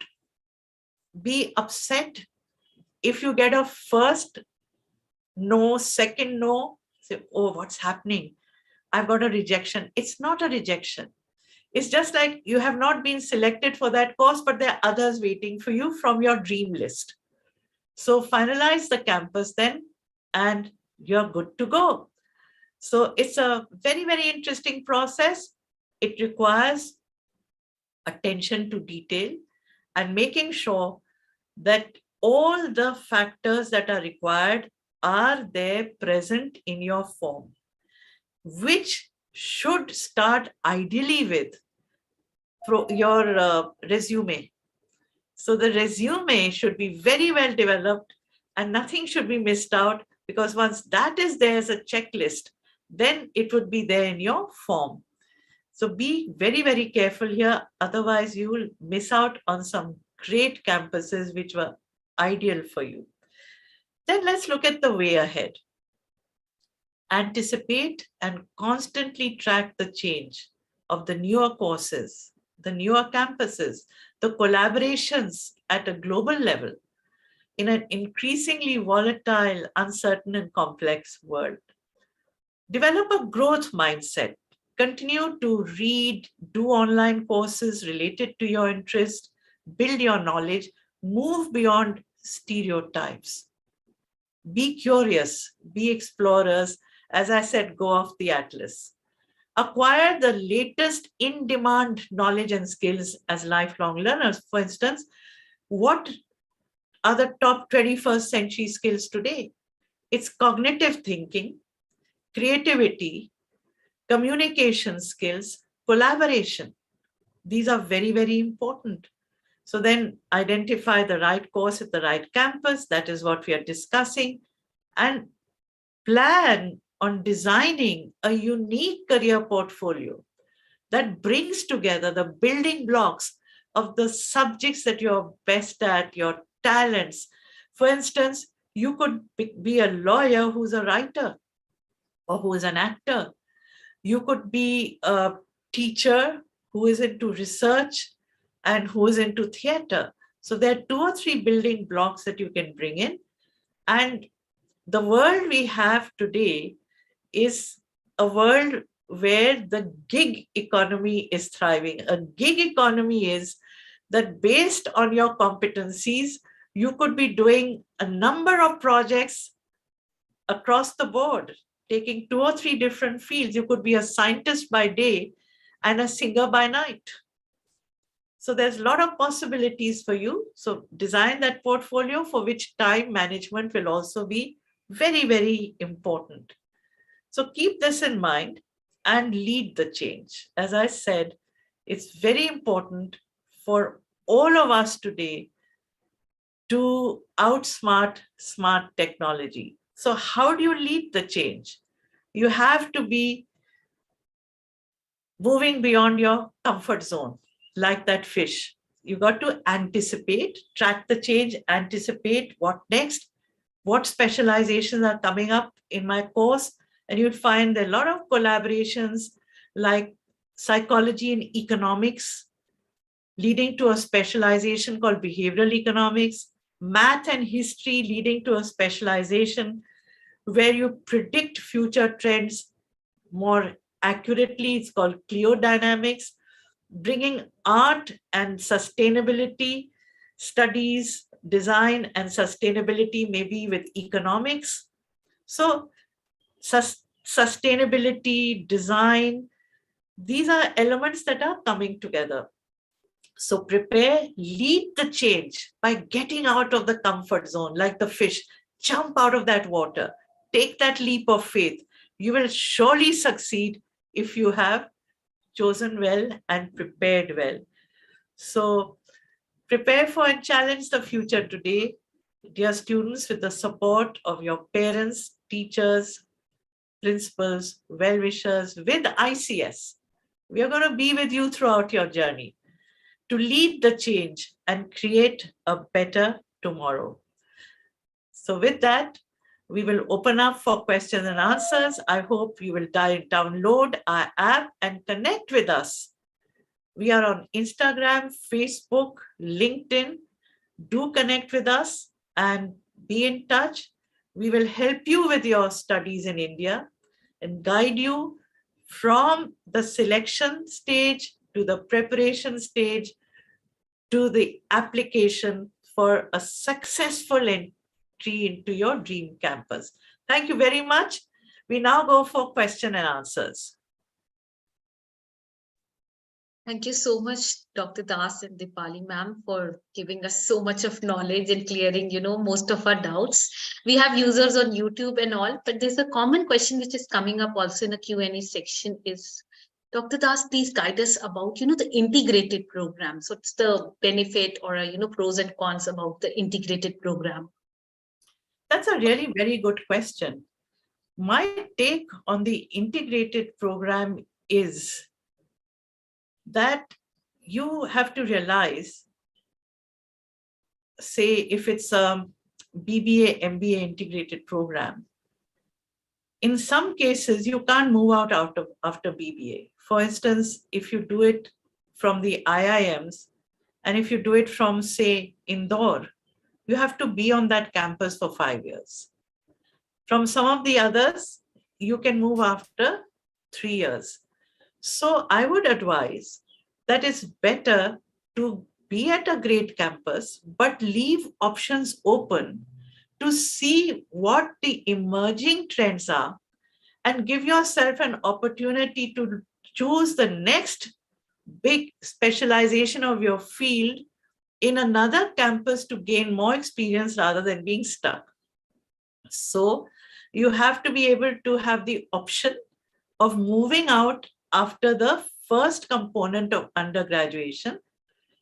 be upset if you get a first no, second no. Say, oh, what's happening? I've got a rejection. It's not a rejection. It's just like you have not been selected for that course, but there are others waiting for you from your dream list. So finalize the campus then, and you're good to go. So it's a very, very interesting process. It requires attention to detail and making sure that all the factors that are required are there present in your form, which should start ideally with your resume. So the resume should be very well developed and nothing should be missed out, because once that is there as a checklist, then it would be there in your form. So be very, very careful here. Otherwise, you will miss out on some great campuses which were ideal for you. Then let's look at the way ahead. Anticipate and constantly track the change of the newer courses, the newer campuses, the collaborations at a global level in an increasingly volatile, uncertain, and complex world. Develop a growth mindset. Continue to read, do online courses related to your interest, build your knowledge, move beyond stereotypes. Be curious, be explorers. As I said, go off the atlas. Acquire the latest in-demand knowledge and skills as lifelong learners. For instance, what are the top 21st century skills today? It's cognitive thinking, creativity, communication skills, collaboration. These are very, very important. So then identify the right course at the right campus. That is what we are discussing. And plan on designing a unique career portfolio that brings together the building blocks of the subjects that you're best at, your talents. For instance, you could be a lawyer who's a writer or who is an actor. You could be a teacher who is into research and who is into theater. So there are 2 or 3 building blocks that you can bring in. And the world we have today is a world where the gig economy is thriving. A gig economy is that based on your competencies, you could be doing a number of projects across the board, taking 2 or 3 different fields. You could be a scientist by day and a singer by night. So there's a lot of possibilities for you. So design that portfolio, for which time management will also be very, very important. So keep this in mind and lead the change. As I said, it's very important for all of us today to outsmart smart technology. So how do you lead the change? You have to be moving beyond your comfort zone, like that fish. You got to anticipate, track the change, anticipate what next, what specializations are coming up in my course. And you'd find there are a lot of collaborations like psychology and economics, leading to a specialization called behavioral economics, math and history, leading to a specialization where you predict future trends more accurately. It's called cliodynamics, bringing art and sustainability studies, design and sustainability, maybe with economics. So sustainability, design, these are elements that are coming together. So prepare, lead the change by getting out of the comfort zone, like the fish, jump out of that water, take that leap of faith. You will surely succeed if you have chosen well and prepared well. So prepare for and challenge the future today, dear students, with the support of your parents, teachers, principals, well-wishers, with ICS. We are going to be with you throughout your journey to lead the change and create a better tomorrow. So with that, we will open up for questions and answers. I hope you will download our app and connect with us. We are on Instagram, Facebook, LinkedIn. Do connect with us and be in touch. We will help you with your studies in India and guide you from the selection stage to the preparation stage to the application for a successful entry into your dream campus. Thank you very much. We now go for question and answers. Thank you so much, Dr. Das and Dipali ma'am, for giving us so much of knowledge and clearing, most of our doubts. We have users on YouTube and all, but there's a common question which is coming up also in the Q&A section is, Dr. Das, please guide us about, the integrated program. So what's the benefit or, pros and cons about the integrated program? That's a really very good question. My take on the integrated program is that you have to realize, say, if it's a BBA, MBA integrated program, in some cases, you can't move out after BBA. For instance, if you do it from the IIMs, and if you do it from, say, Indore, you have to be on that campus for 5 years. From some of the others, you can move after 3 years. So I would advise that it's better to be at a great campus, but leave options open to see what the emerging trends are and give yourself an opportunity to choose the next big specialization of your field in another campus to gain more experience rather than being stuck. So you have to be able to have the option of moving out after the first component of undergraduation.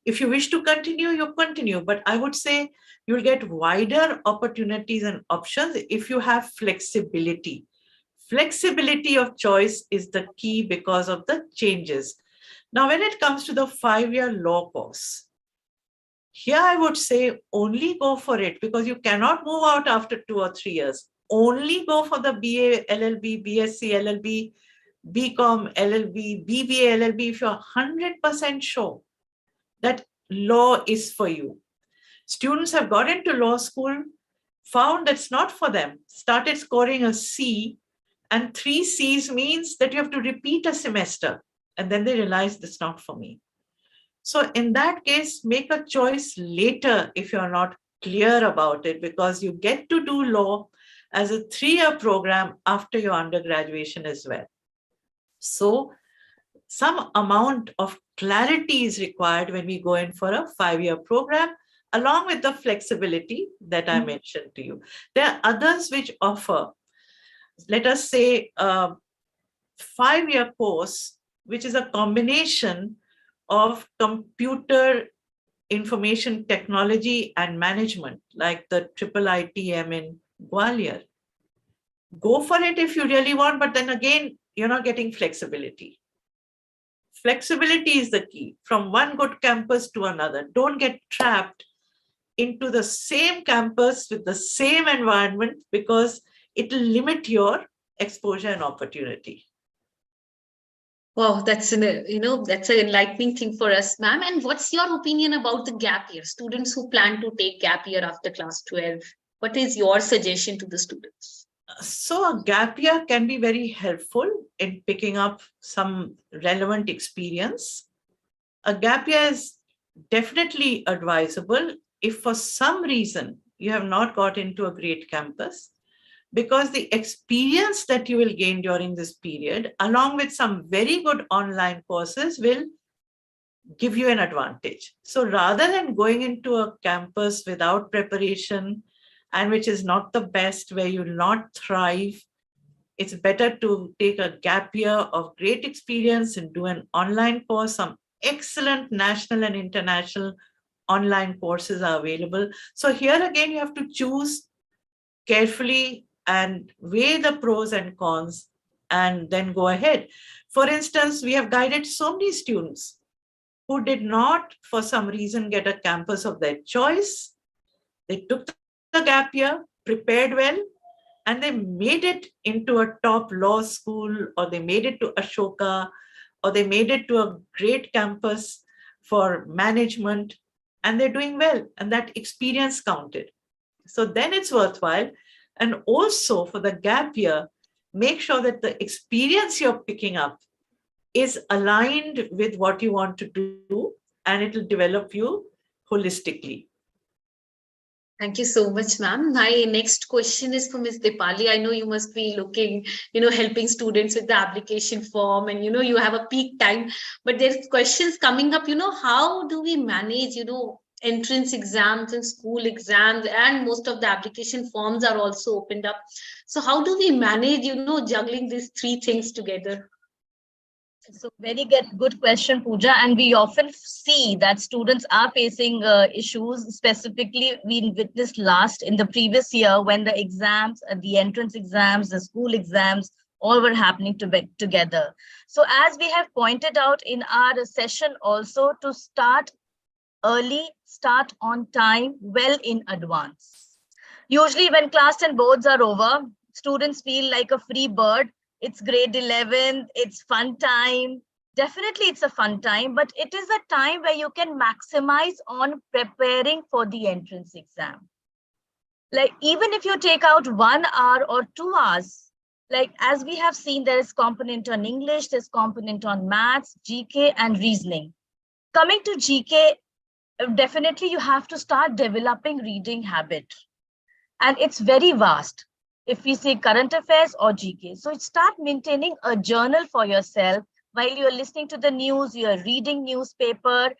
If you wish to continue, you continue. But I would say you'll get wider opportunities and options if you have flexibility. Flexibility of choice is the key because of the changes. Now, when it comes to the 5-year law course, here I would say only go for it because you cannot move out after 2 or 3 years. Only go for the BA, LLB, BSc, LLB, BCom, LLB, BBA, LLB if you're 100% sure that law is for you. Students have got into law school, found that's not for them, started scoring a C, and 3 C's means that you have to repeat a semester. And then they realize that's not for me. So in that case, make a choice later if you're not clear about it, because you get to do law as a 3-year program after your undergraduation as well. So some amount of clarity is required when we go in for a 5-year program, along with the flexibility that I mentioned to you. There are others which offer, let us say, a 5-year course, which is a combination of computer information technology and management, like the IIITM in Gwalior. Go for it if you really want, but then again, you're not getting flexibility. Flexibility is the key from one good campus to another. Don't get trapped into the same campus with the same environment, because it will limit your exposure and opportunity. Wow, that's that's an enlightening thing for us, ma'am. And what's your opinion about the gap year? Students who plan to take gap year after class 12, what is your suggestion to the students? So a gap year can be very helpful in picking up some relevant experience. A gap year is definitely advisable if for some reason you have not got into a great campus, because the experience that you will gain during this period, along with some very good online courses, will give you an advantage. So rather than going into a campus without preparation, and which is not the best, where you will not thrive, it's better to take a gap year of great experience and do an online course. Some excellent national and international online courses are available. So here again, you have to choose carefully and weigh the pros and cons and then go ahead. For instance, we have guided so many students who did not, for some reason, get a campus of their choice. They took the gap year, prepared well, and they made it into a top law school, or they made it to Ashoka, or they made it to a great campus for management, and they're doing well, and that experience counted. So then it's worthwhile. And also for the gap year, make sure that the experience you're picking up is aligned with what you want to do, and it will develop you holistically. Thank you so much, ma'am. My next question is for Ms. Dipali. I know you must be looking, helping students with the application form, and, you have a peak time, but there's questions coming up, how do we manage, entrance exams and school exams, and most of the application forms are also opened up. So how do we manage, juggling these three things together? So very good question, Pooja. And we often see that students are facing issues. Specifically, we witnessed last in the previous year when the exams, the entrance exams, the school exams, all were happening together. So as we have pointed out in our session also, to start early, start on time, well in advance. Usually when class and boards are over, students feel like a free bird. It's grade 11, it's fun time. Definitely it's a fun time, but it is a time where you can maximize on preparing for the entrance exam. Like even if you take out 1 hour or 2 hours, like as we have seen, there is component on English, there's component on maths, GK and reasoning. Coming to GK, definitely you have to start developing reading habit. And it's very vast. If we say current affairs or GK. So start maintaining a journal for yourself while you're listening to the news, you're reading newspaper,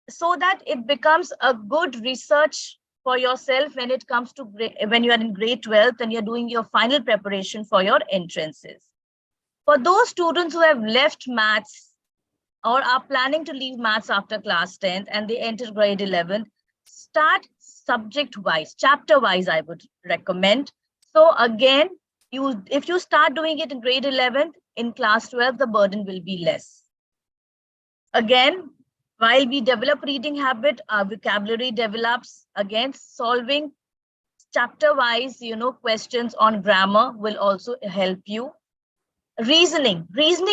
so that it becomes a good research for yourself when it comes to when you are in grade 12 and you're doing your final preparation for your entrances. For those students who have left maths or are planning to leave maths after class 10th and they enter grade 11, start subject wise, chapter wise, I would recommend. So again, if you start doing it in grade 11, in class 12, the burden will be less. Again, while we develop reading habit, our vocabulary develops. Again, solving chapter wise, questions on grammar will also help you. Reasoning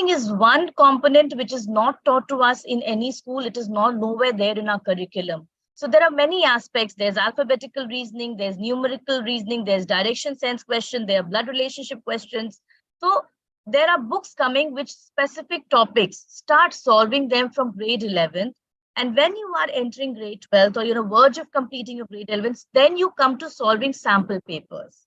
is one component which is not taught to us in any school. It is nowhere there in our curriculum. So there are many aspects. There's alphabetical reasoning, there's numerical reasoning, there's direction sense question, there are blood relationship questions. So there are books coming which specific topics. Start solving them from grade 11. And when you are entering grade 12 or you're on the verge of completing your grade 11, then you come to solving sample papers.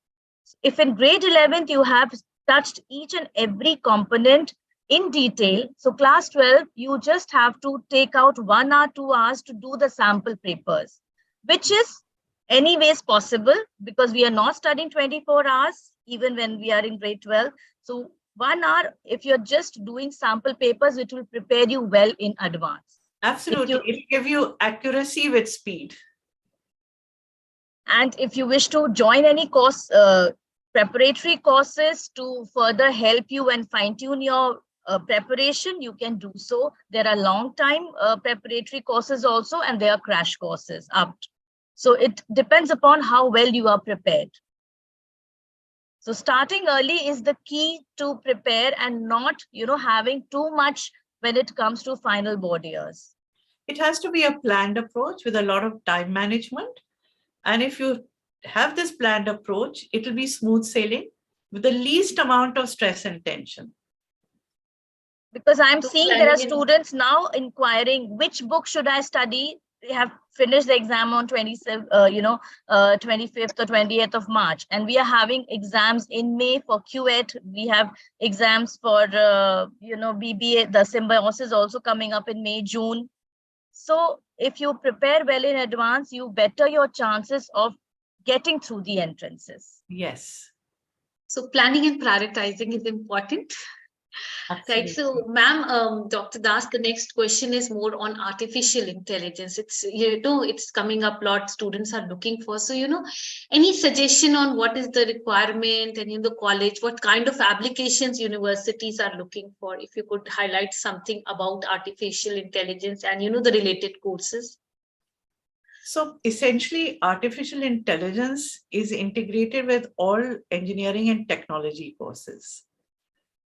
If in grade 11th you have touched each and every component, in detail. So class 12, you just have to take out 1 hour, 2 hours to do the sample papers, which is anyways possible because we are not studying 24 hours, even when we are in grade 12. So 1 hour, if you're just doing sample papers, it will prepare you well in advance. Absolutely. It will give you accuracy with speed. And if you wish to join any course, preparatory courses to further help you and fine tune your preparation, you can do so. There are long time preparatory courses also, and there are crash courses up. So it depends upon how well you are prepared. So starting early is the key to prepare and not, having too much when it comes to final board years. It has to be a planned approach with a lot of time management. And if you have this planned approach, it will be smooth sailing with the least amount of stress and tension. Because I'm seeing there are students now inquiring which book should I study. They have finished the exam on 25th or 28th of March, and we are having exams in May for QET. We have exams for BBA. The symbiosis also coming up in May, June. So if you prepare well in advance, you better your chances of getting through the entrances. Yes. So planning and prioritizing is important. Absolutely. Right. So, ma'am, Dr. Das, the next question is more on artificial intelligence. It's coming up a lot. Students are looking for. So, any suggestion on what is the requirement and in the college, what kind of applications universities are looking for? If you could highlight something about artificial intelligence and, the related courses. So essentially, artificial intelligence is integrated with all engineering and technology courses.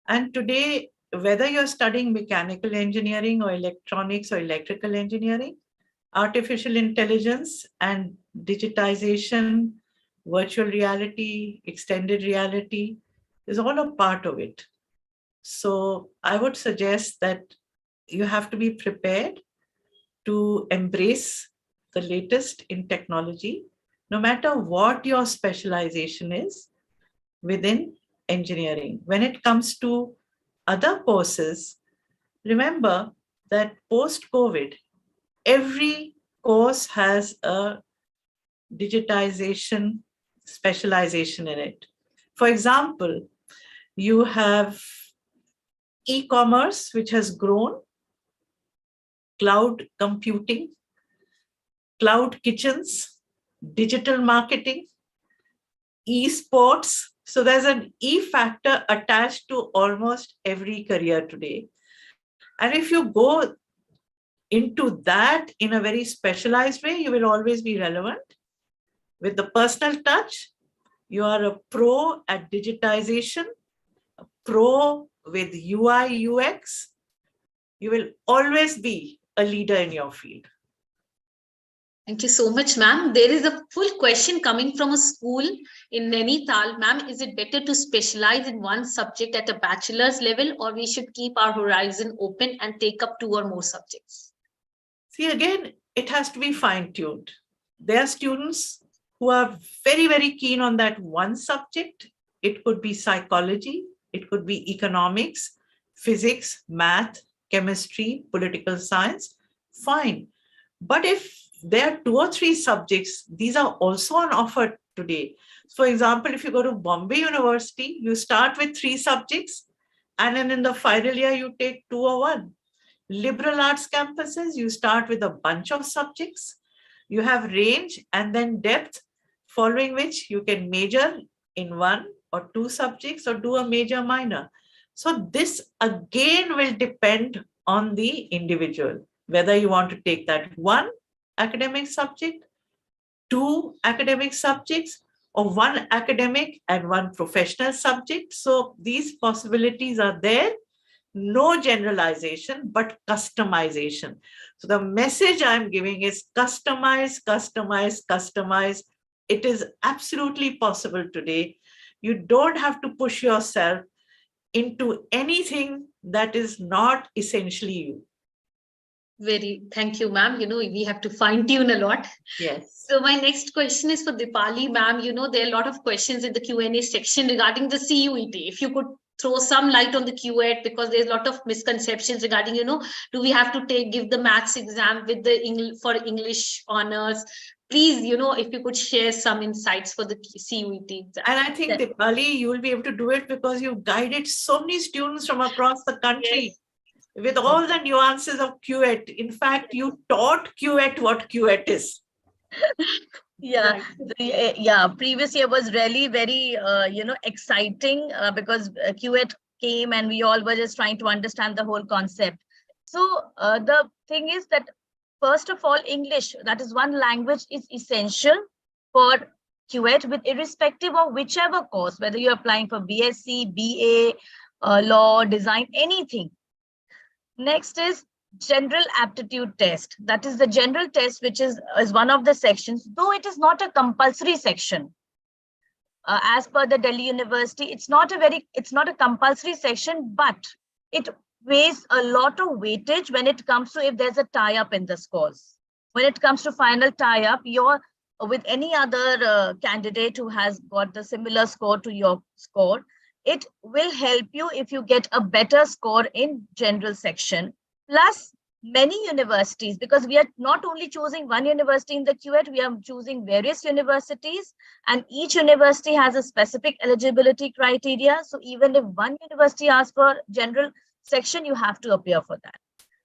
And today, whether you're studying mechanical engineering or electronics or electrical engineering, artificial intelligence and digitization, virtual reality, extended reality is all a part of it. So I would suggest that you have to be prepared to embrace the latest in technology, no matter what your specialization is within engineering. When it comes to other courses, remember that post-COVID, every course has a digitization specialization in it. For example, you have e-commerce, which has grown, cloud computing, cloud kitchens, digital marketing, esports. So there's an E factor attached to almost every career today. And if you go into that in a very specialized way, you will always be relevant. With the personal touch, you are a pro at digitization, a pro with UI, UX. You will always be a leader in your field. Thank you so much, ma'am. There is a full question coming from a school in Nainital. Ma'am, is it better to specialize in one subject at a bachelor's level, or we should keep our horizon open and take up 2 or more subjects? See, again, it has to be fine-tuned. There are students who are very, very keen on that one subject. It could be psychology, it could be economics, physics, math, chemistry, political science. Fine. But if there are 2 or 3 subjects, these are also on offer today. For example, if you go to Bombay University, you start with 3 subjects, and then in the final year, you take 2 or 1. Liberal arts campuses, you start with a bunch of subjects. You have range and then depth, following which you can major in 1 or 2 subjects or do a major minor. So this again will depend on the individual, whether you want to take that 1 academic subject, 2 academic subjects, or 1 academic and 1 professional subject. So these possibilities are there. No generalization, but customization. So the message I'm giving is customize, customize, customize. It is absolutely possible today. You don't have to push yourself into anything that is not essentially you. Thank you, ma'am. We have to fine tune a lot. Yes. So my next question is for Dipali, ma'am. There are a lot of questions in the Q&A section regarding the CUET. If you could throw some light on the QET, because there's a lot of misconceptions regarding, do we have to give the maths exam with the for English honors? Please, if you could share some insights for the CUET exam. And I think, Dipali, you will be able to do it because you've guided so many students from across the country with all the nuances of QET. In fact, you taught QET what QET is. Yeah, previous year was really very exciting because QET came and we all were just trying to understand the whole concept. So the thing is that, first of all, English, that is one language, is essential for QET, with irrespective of whichever course, whether you're applying for BSc, BA, law, design, anything. Next is general aptitude test. That is the general test, which is one of the sections, though it is not a compulsory section. As per the Delhi University, it's not a compulsory section, but it weighs a lot of weightage when it comes to if there's a tie-up in the scores. When it comes to final tie-up, you're with any other candidate who has got the similar score to your score, it will help you if you get a better score in general section. Plus, many universities, because we are not only choosing one university in the QET, we are choosing various universities, and each university has a specific eligibility criteria. So even if one university asks for general section, you have to appear for that.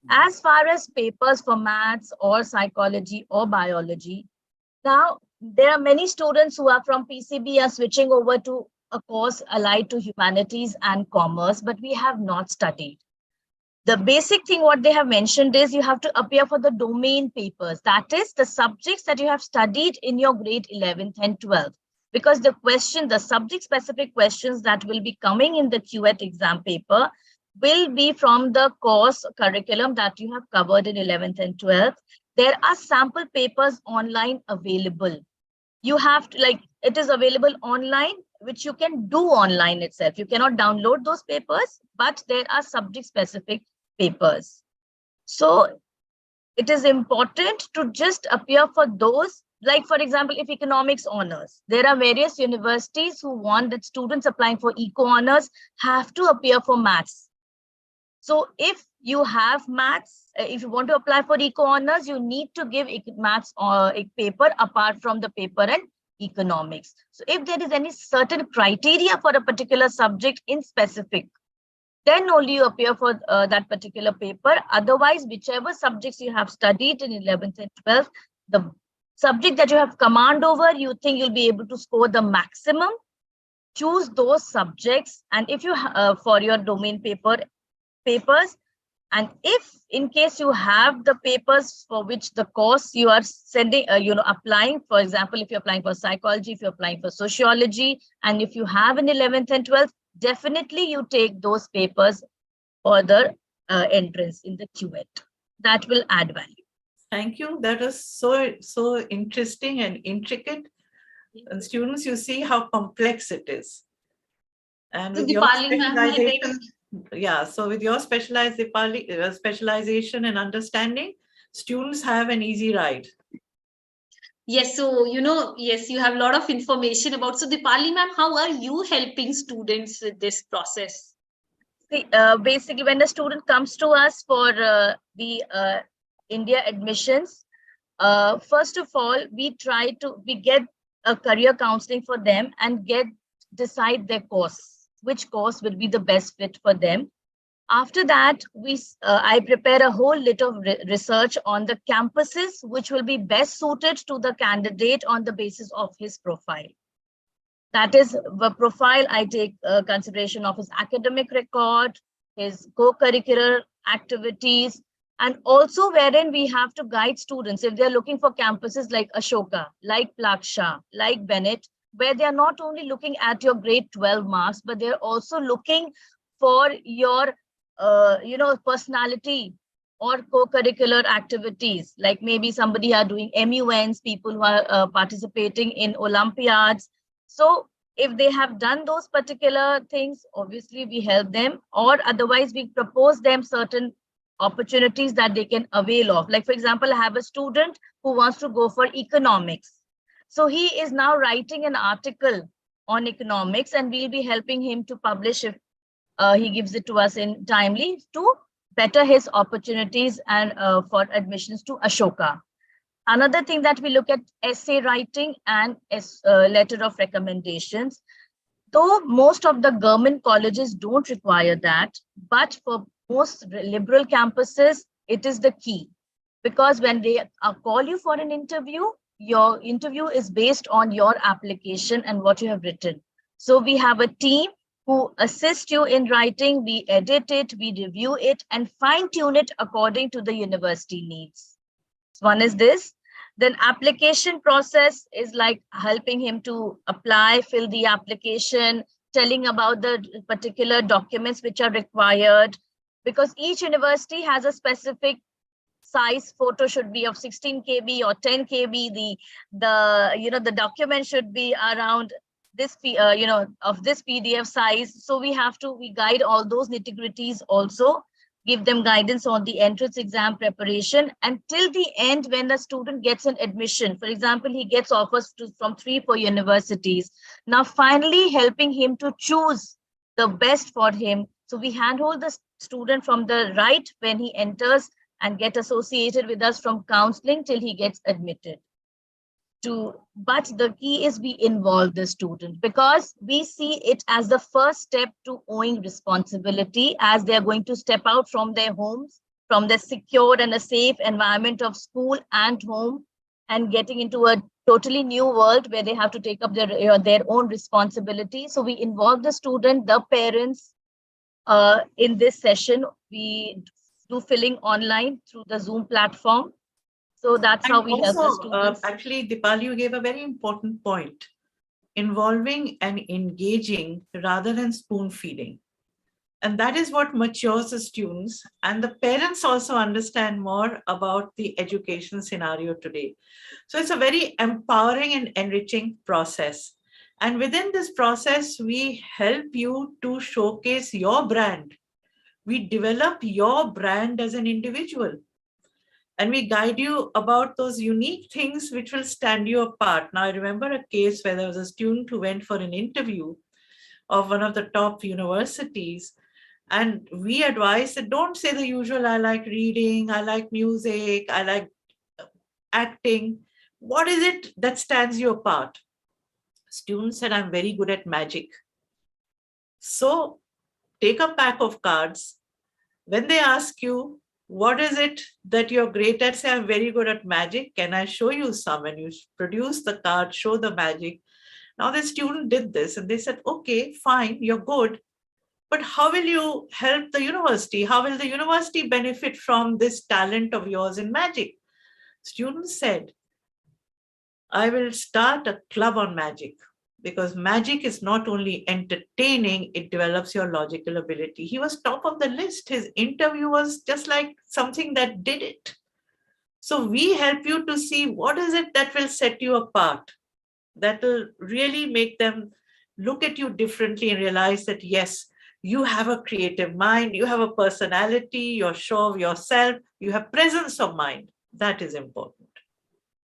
As far as papers for maths or psychology or biology, now there are many students who are from PCB are switching over to a course allied to humanities and commerce, but we have not studied. The basic thing what they have mentioned is you have to appear for the domain papers. That is the subjects that you have studied in your grade 11th and 12th. Because the subject specific questions that will be coming in the QET exam paper will be from the course curriculum that you have covered in 11th and 12th. There are sample papers online available. You have to, it is available online, which you can do online itself. You cannot download those papers, but there are subject specific papers. So it is important to just appear for those, like for example, if economics honors, there are various universities who want that students applying for eco honors have to appear for maths. So if you have maths, if you want to apply for eco honors, you need to give maths or a paper apart from the paper and economics. So if there is any certain criteria for a particular subject in specific, then only you appear for that particular paper. Otherwise, whichever subjects you have studied in 11th and 12th, the subject that you have command over, you think you'll be able to score the maximum, choose those subjects. And if you for your domain papers, and if in case you have the papers for which the course you are sending, applying, for example, if you're applying for psychology, if you're applying for sociology, and if you have in 11th and 12th, definitely you take those papers for the entrance in the QET. That will add value. Thank you. That is so interesting and intricate. And students, you see how complex it is. And with your specialization, so with your specialization and understanding, students have an easy ride. Yes, so yes, you have a lot of information about. So Dipali ma'am, how are you helping students with this process? See, basically, when the student comes to us for the India admissions, first of all, we get a career counseling for them and decide their course, which course will be the best fit for them. After that, I prepare a whole lit of research on the campuses which will be best suited to the candidate on the basis of his profile. That is the profile. I take consideration of his academic record, his co-curricular activities, and also wherein we have to guide students if they're looking for campuses like Ashoka, like Plaksha, like Bennett, where they're not only looking at your grade 12 marks, but they're also looking for your personality or co-curricular activities, like maybe somebody are doing MUNs, people who are participating in Olympiads. So if they have done those particular things, obviously we help them, or otherwise we propose them certain opportunities that they can avail of. Like for example, I have a student who wants to go for economics. So he is now writing an article on economics and we'll be helping him to publish it he gives it to us in timely to better his opportunities and for admissions to Ashoka. Another thing that we look at essay writing and letter of recommendations. Though most of the government colleges don't require that, but for most liberal campuses, it is the key. Because when they call you for an interview, your interview is based on your application and what you have written. So we have a team who assist you in writing, we edit it, we review it, and fine tune it according to the university needs. One is this. Then application process is like helping him to apply, fill the application, telling about the particular documents which are required, because each university has a specific size. Photo should be of 16 kb or 10 kb. The document should be around this of this PDF size. So we guide all those nitty-gritties also, give them guidance on the entrance exam preparation until the end. When the student gets an admission, for example, he gets offers from 3-4 universities, now finally helping him to choose the best for him. So we handhold the student from the right when he enters and get associated with us from counseling till he gets admitted. But the key is we involve the student, because we see it as the first step to owing responsibility, as they are going to step out from their homes, from the secure and a safe environment of school and home, and getting into a totally new world where they have to take up their own responsibility. So we involve the student, the parents. In this session, we do filling online through the Zoom platform. So that's how we help the students. Actually, Dipali, you gave a very important point. Involving and engaging rather than spoon feeding. And that is what matures the students. And the parents also understand more about the education scenario today. So it's a very empowering and enriching process. And within this process, we help you to showcase your brand. We develop your brand as an individual. And we guide you about those unique things which will stand you apart. Now, I remember a case where there was a student who went for an interview of one of the top universities. And we advised that don't say the usual, I like reading, I like music, I like acting. What is it that stands you apart? Student said, I'm very good at magic. So take a pack of cards. When they ask you, what is it that you're great at? Say, I'm very good at magic. Can I show you some? And you produce the card, show the magic. Now the student did this and they said, okay, fine, you're good. But how will you help the university? How will the university benefit from this talent of yours in magic? Student said, I will start a club on magic, because magic is not only entertaining, it develops your logical ability. He was top of the list. His interview was just like something that did it. So we help you to see what is it that will set you apart, that will really make them look at you differently and realize that, yes, you have a creative mind, you have a personality, you're sure of yourself, you have presence of mind. That is important.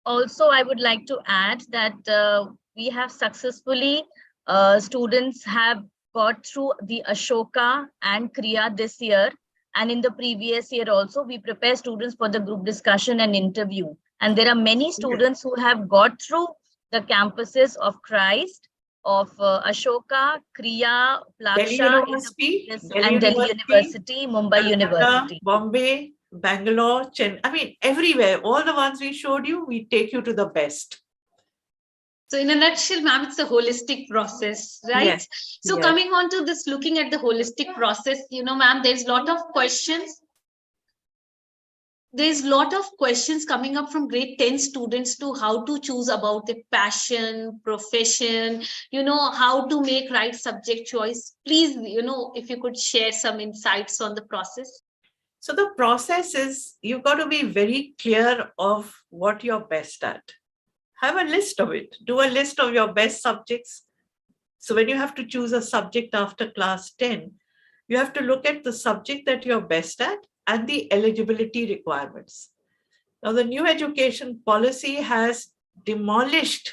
Also, I would like to add that we have successfully, students have got through the Ashoka and Kriya this year. And in the previous year also, we prepare students for the group discussion and interview. And there are many students who have got through the campuses of Christ, of Ashoka, Kriya, Plaksha, and Delhi University, Mumbai Calcutta, University. Bombay, Bangalore, Chennai, I mean, everywhere, all the ones we showed you, we take you to the best. So in a nutshell, ma'am, it's a holistic process, right? Yes. So coming on to this, looking at the holistic process, ma'am, there's a lot of questions. There's a lot of questions coming up from grade 10 students to how to choose about the passion, profession, how to make right subject choice. Please, if you could share some insights on the process. So the process is, you've got to be very clear of what you're best at. Have a list of it. Do a list of your best subjects. So when you have to choose a subject after class 10, you have to look at the subject that you're best at and the eligibility requirements. Now, the new education policy has demolished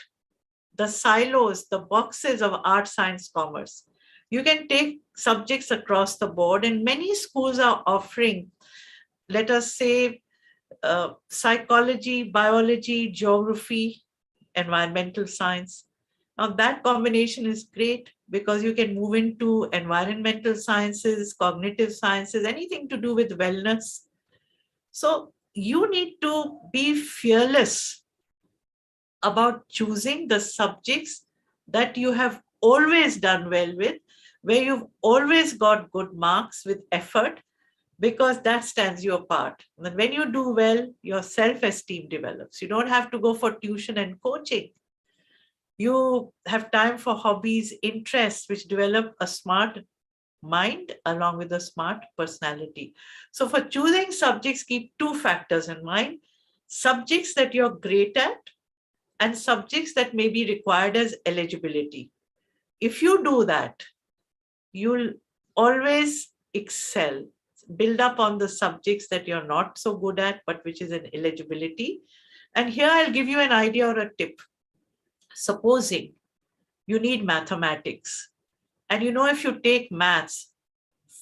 the silos, the boxes of art, science, commerce. You can take subjects across the board, and many schools are offering, let us say, psychology, biology, geography, environmental science. Now that combination is great because you can move into environmental sciences, cognitive sciences, anything to do with wellness. So you need to be fearless about choosing the subjects that you have always done well with, where you've always got good marks with effort, because that stands you apart. And when you do well, your self-esteem develops. You don't have to go for tuition and coaching. You have time for hobbies, interests, which develop a smart mind along with a smart personality. So for choosing subjects, keep two factors in mind: subjects that you're great at and subjects that may be required as eligibility. If you do that, you'll always excel. Build up on the subjects that you're not so good at, but which is an eligibility. And here I'll give you an idea or a tip. Supposing you need mathematics, and if you take maths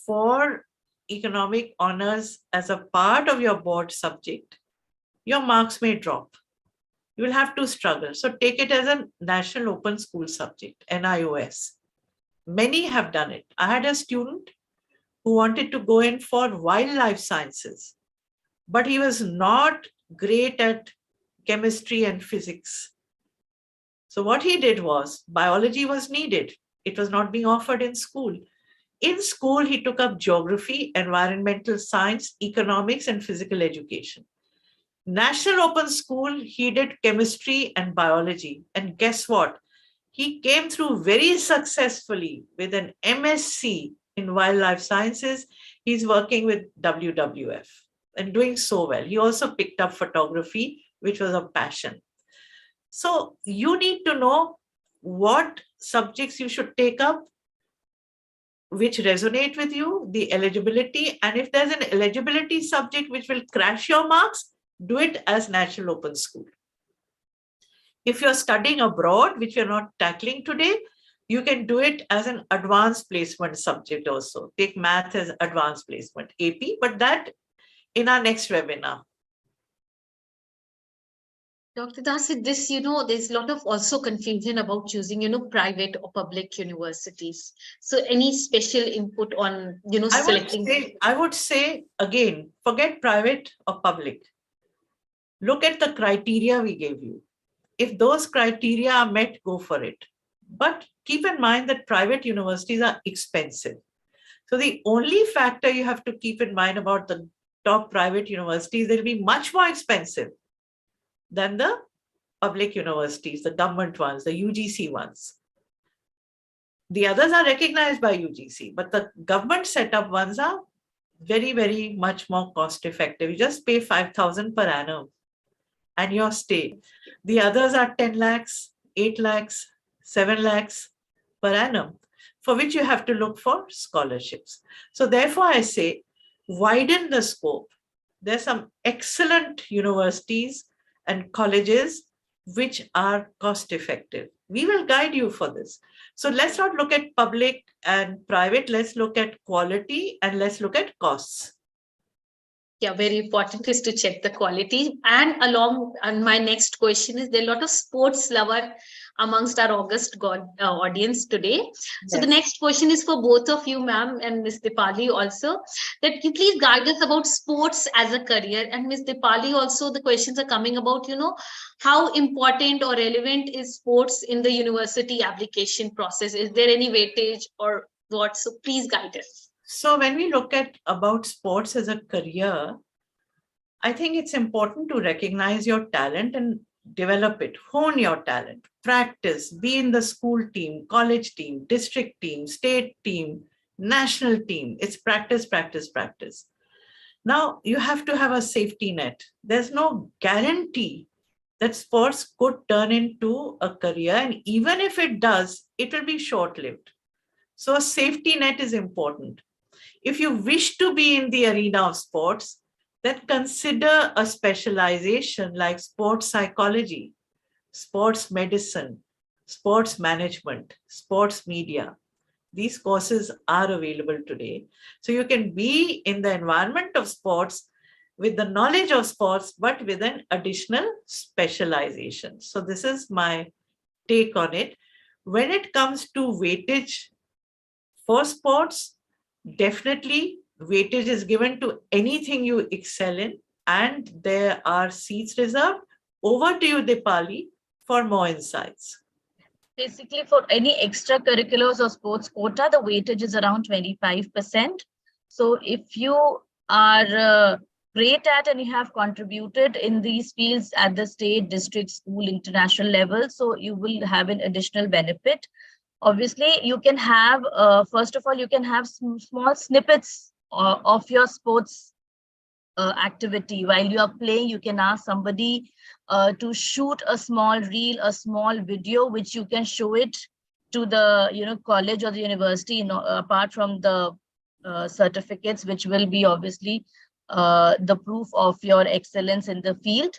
for economic honors as a part of your board subject, your marks may drop. You will have to struggle. So take it as a National Open School subject, NIOS. Many have done it. I had a student who wanted to go in for wildlife sciences, but he was not great at chemistry and physics. So what he did was, biology was needed. It was not being offered in school. In school, he took up geography, environmental science, economics, and physical education. National Open School, he did chemistry and biology. And guess what? He came through very successfully with an MSc in wildlife sciences. He's working with WWF and doing so well. He also picked up photography, which was a passion. So you need to know what subjects you should take up, which resonate with you, the eligibility. And if there's an eligibility subject which will crash your marks, do it as National Open School. If you're studying abroad, which we're not tackling today, you can do it as an advanced placement subject also. Take math as advanced placement, AP, but that in our next webinar. Dr. Das, this, there's a lot of also confusion about choosing, private or public universities. So any special input on, selecting? I would say, again, forget private or public. Look at the criteria we gave you. If those criteria are met, go for it. But keep in mind that private universities are expensive. So the only factor you have to keep in mind about the top private universities, they'll be much more expensive than the public universities, the government ones, the UGC ones. The others are recognized by UGC, but the government set up ones are very, very much more cost effective. You just pay 5,000 per annum and your stay. The others are 10 lakhs, 8 lakhs, 7 lakhs per annum, for which you have to look for scholarships. So therefore I say, widen the scope. There's some excellent universities and colleges which are cost effective. We will guide you for this. So let's not look at public and private. Let's look at quality and let's look at costs. Yeah, very important is to check the quality. And my next question is, there are a lot of sports lover amongst our August audience today. So yes. The next question is for both of you, ma'am, and Ms. Dipali also, that you please guide us about sports as a career. And Ms. Dipali also, the questions are coming about, how important or relevant is sports in the university application process? Is there any weightage or what? So please guide us. So when we look at about sports as a career, I think it's important to recognize your talent and develop it, hone your talent, practice, be in the school team, college team, district team, state team, national team. It's practice, practice, practice. Now you have to have a safety net. There's no guarantee that sports could turn into a career. And even if it does, it will be short-lived. So a safety net is important. If you wish to be in the arena of sports, then consider a specialization like sports psychology, sports medicine, sports management, sports media. these courses are available today. So you can be in the environment of sports with the knowledge of sports, but with an additional specialization. So this is my take on it. When it comes to weightage for sports, definitely weightage is given to anything you excel in, and there are seats reserved. Over to you, Dipali, for more insights. Basically, for any extracurriculars or sports quota, the weightage is around 25%. So if you are great at and you have contributed in these fields at the state, district, school, international level, so you will have an additional benefit. Obviously, you can have, first of all, you can have small snippets of your sports activity. While you are playing, you can ask somebody to shoot a small reel, a small video, which you can show it to the college or the university, apart from the certificates, which will be obviously the proof of your excellence in the field.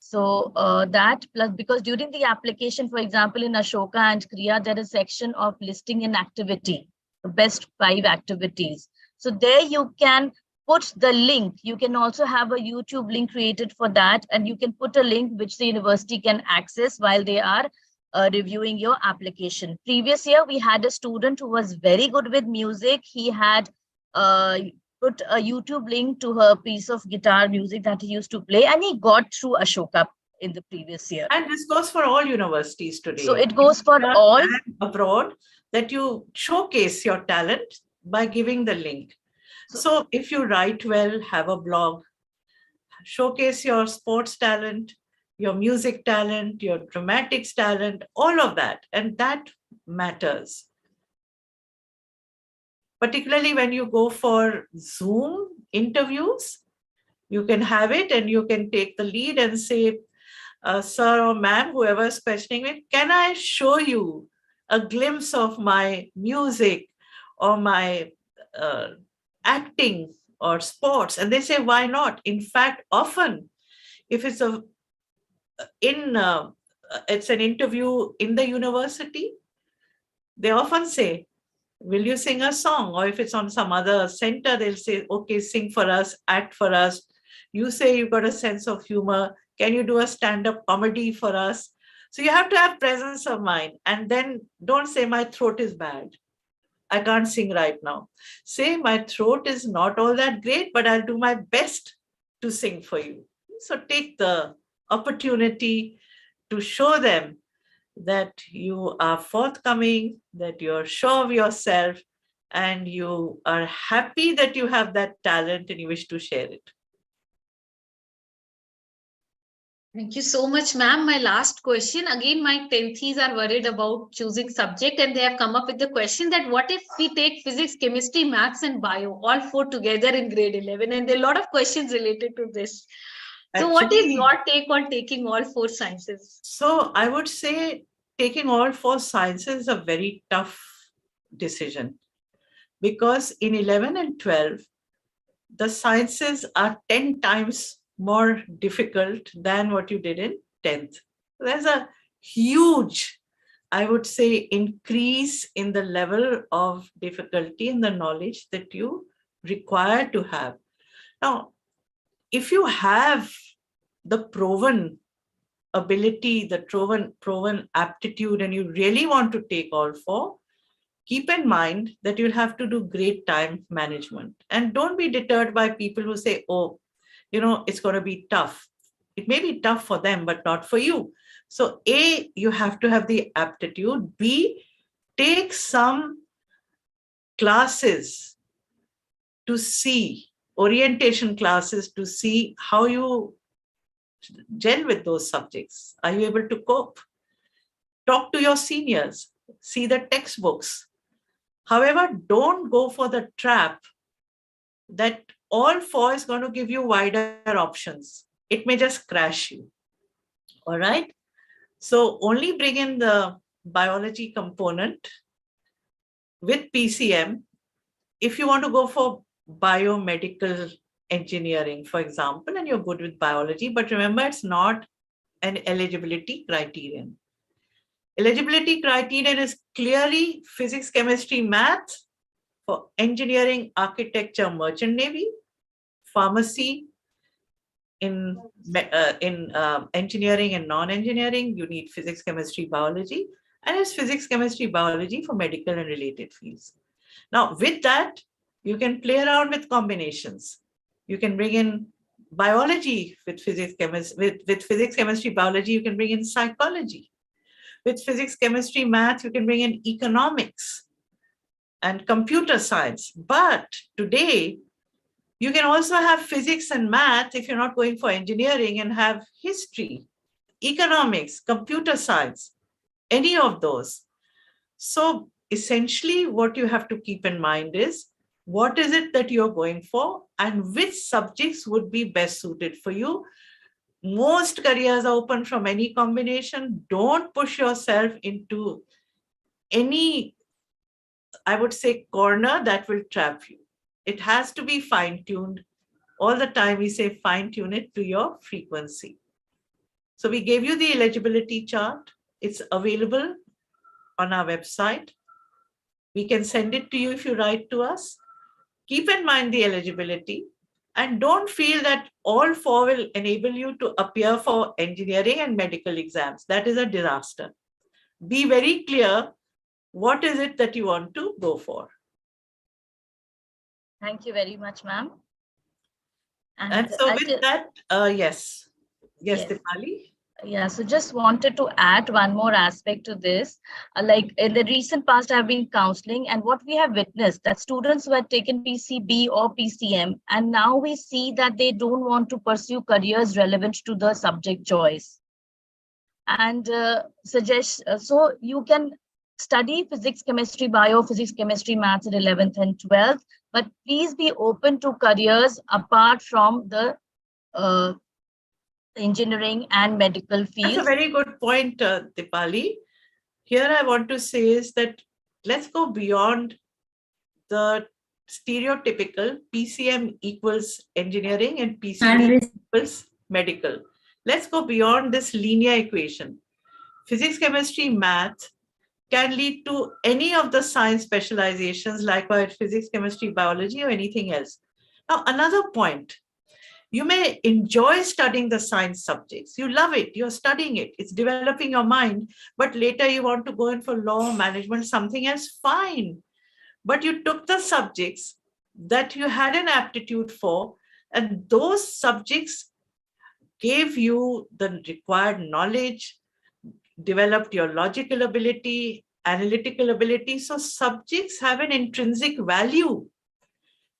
So that plus, because during the application, for example, in Ashoka and Kriya, there is a section of listing an activity, the best 5 activities. So there you can put the link. You can also have a YouTube link created for that, and you can put a link which the university can access while they are reviewing your application. Previous year, we had a student who was very good with music. He had put a YouTube link to her piece of guitar music that he used to play, and he got through Ashoka in the previous year. And this goes for all universities today. So it goes for all. And abroad, that you showcase your talent by giving the link. So if you write well, have a blog, showcase your sports talent, your music talent, your dramatics talent, all of that. And that matters. Particularly when you go for Zoom interviews, you can have it and you can take the lead and say, sir or ma'am, whoever is questioning me, can I show you a glimpse of my music or my acting or sports? And they say, why not? In fact, often, if it's it's an interview in the university, they often say, will you sing a song? Or if it's on some other center, they'll say, okay, sing for us, act for us. You say you've got a sense of humor. Can you do a stand-up comedy for us? So you have to have presence of mind. And then don't say my throat is bad. I can't sing right now. Say my throat is not all that great, but I'll do my best to sing for you. So take the opportunity to show them that you are forthcoming, that you're sure of yourself, and you are happy that you have that talent and you wish to share it. Thank you so much, ma'am. My last question. Again, my 10th are worried about choosing subject, and they have come up with the question that what if we take physics, chemistry, maths, and bio, all 4 together in grade 11? And there are a lot of questions related to this. So what is your take on taking all 4 sciences? So I would say taking all 4 sciences is a very tough decision, because in 11 and 12, the sciences are 10 times more difficult than what you did in 10th. There's a huge, I would say, increase in the level of difficulty in the knowledge that you require to have. Now, if you have the proven ability, the proven aptitude, and you really want to take all 4, keep in mind that you'll have to do great time management. And don't be deterred by people who say, oh, it's going to be tough. It may be tough for them, but not for you. So A, you have to have the aptitude. B, take some classes to see, orientation classes to see how you gel with those subjects. Are you able to cope? Talk to your seniors, see the textbooks. However, don't go for the trap that all 4 is going to give you wider options. It may just crash you. All right. So only bring in the biology component with PCM if you want to go for biomedical engineering, for example, and you're good with biology. But remember, it's not an eligibility criterion. Eligibility criterion is clearly physics, chemistry, math for engineering, architecture, merchant navy, pharmacy. In engineering and non-engineering, you need physics, chemistry, biology, and it's physics, chemistry, biology for medical and related fields. Now, with that, you can play around with combinations. You can bring in biology with physics, with physics, chemistry, biology. You can bring in psychology. With physics, chemistry, math, you can bring in economics and computer science. But today, you can also have physics and math if you're not going for engineering, and have history, economics, computer science, any of those. So essentially what you have to keep in mind is, what is it that you're going for and which subjects would be best suited for you. Most careers are open from any combination. Don't push yourself into any, I would say, corner that will trap you. It has to be fine-tuned. All the time we say fine-tune it to your frequency. So we gave you the eligibility chart. It's available on our website. We can send it to you if you write to us. Keep in mind the eligibility, and don't feel that all four will enable you to appear for engineering and medical exams. That is a disaster. Be very clear, what is it that you want to go for? Thank you very much, ma'am. And so with that, yes, Dipali. Yeah, so just wanted to add one more aspect to this. Like in the recent past, I've been counseling, and what we have witnessed that students who had taken PCB or PCM, and now we see that they don't want to pursue careers relevant to the subject choice. And so you can study physics, chemistry, bio, physics, chemistry, maths at 11th and 12th, but please be open to careers apart from the engineering and medical fields. That's a very good point, Dipali. Here I want to say is that let's go beyond the stereotypical PCM equals engineering and PCB equals medical. Let's go beyond this linear equation. Physics, chemistry, math can lead to any of the science specializations, likewise physics, chemistry, biology, or anything else. Now, another point, you may enjoy studying the science subjects. You love it, you're studying it, it's developing your mind, but later you want to go in for law, management, something else, fine. But you took the subjects that you had an aptitude for, and those subjects gave you the required knowledge, developed your logical ability, analytical ability. So subjects have an intrinsic value.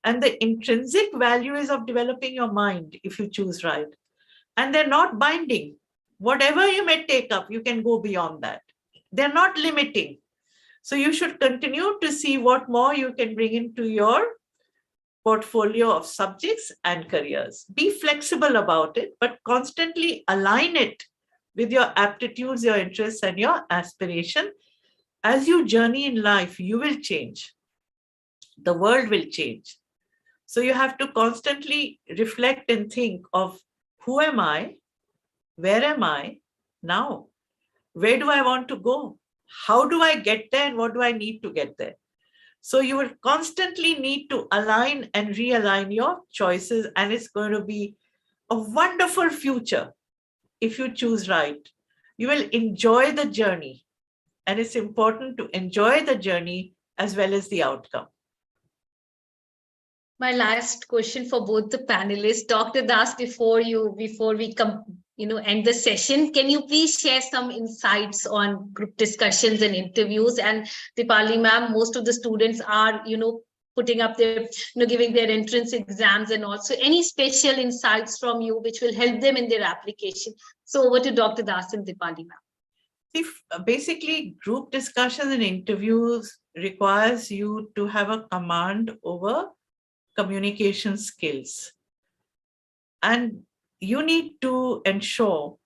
And the intrinsic value is of developing your mind if you choose right. And they're not binding. Whatever you may take up, you can go beyond that. They're not limiting. So you should continue to see what more you can bring into your portfolio of subjects and careers. Be flexible about it, but constantly align it with your aptitudes, your interests, and your aspiration. As you journey in life, you will change. The world will change. So you have to constantly reflect and think of, who am I? Where am I now? Where do I want to go? How do I get there, and what do I need to get there? So you will constantly need to align and realign your choices, and it's going to be a wonderful future if you choose right. You will enjoy the journey, and it's important to enjoy the journey as well as the outcome. My last question for both the panelists, Dr. Das, before we come, end the session, can you please share some insights on group discussions and interviews? And Dipali ma'am, most of the students are, putting up their, giving their entrance exams, and also any special insights from you which will help them in their application. So over to Dr. Das and Dipali ma'am. Basically, group discussions and interviews requires you to have a command over communication skills. And you need to ensure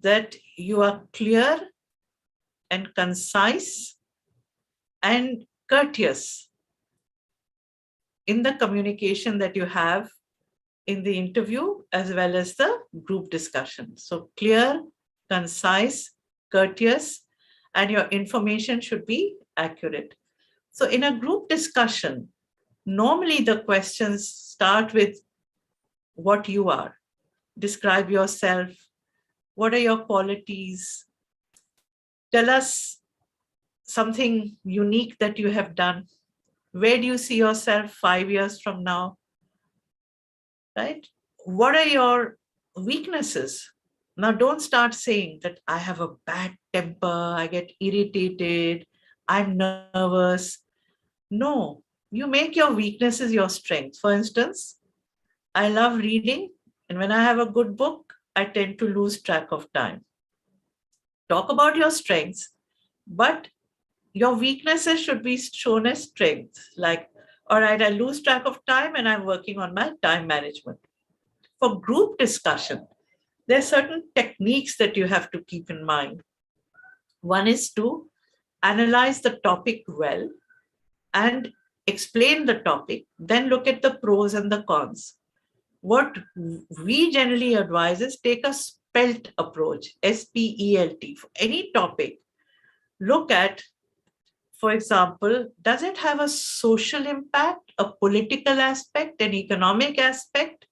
that you are clear and concise and courteous in the communication that you have in the interview as well as the group discussion. So clear, concise, courteous, and your information should be accurate. So in a group discussion, normally the questions start with what you are. Describe yourself. What are your qualities? Tell us something unique that you have done. Where do you see yourself 5 years from now? Right? What are your weaknesses? Now, don't start saying that I have a bad temper, I get irritated, I'm nervous. No, you make your weaknesses your strengths. For instance, I love reading, and when I have a good book, I tend to lose track of time. Talk about your strengths, but your weaknesses should be shown as strengths. Like, all right, I lose track of time and I'm working on my time management. For group discussion, there are certain techniques that you have to keep in mind. One is to analyze the topic well and explain the topic, then look at the pros and the cons. What we generally advise is take a spelt approach, SPELT, for any topic. Look at, for example, does it have a social impact, a political aspect, an economic aspect,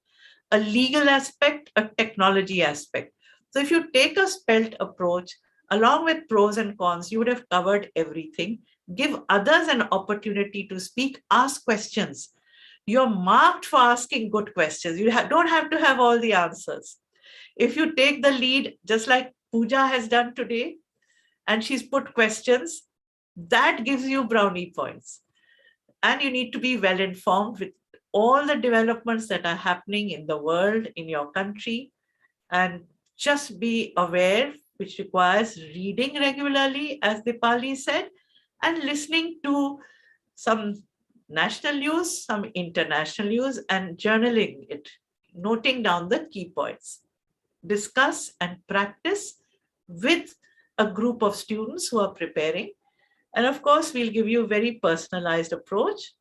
a legal aspect, a technology aspect? So if you take a spelt approach, along with pros and cons, you would have covered everything. Give others an opportunity to speak, ask questions. You're marked for asking good questions. You don't have to have all the answers. If you take the lead, just like Pooja has done today, and she's put questions, that gives you brownie points. And you need to be well informed with all the developments that are happening in the world, in your country, and just be aware, which requires reading regularly, as Dipali said, and listening to some national news, some international news, and journaling it, noting down the key points. Discuss and practice with a group of students who are preparing. And of course, we'll give you a very personalized approach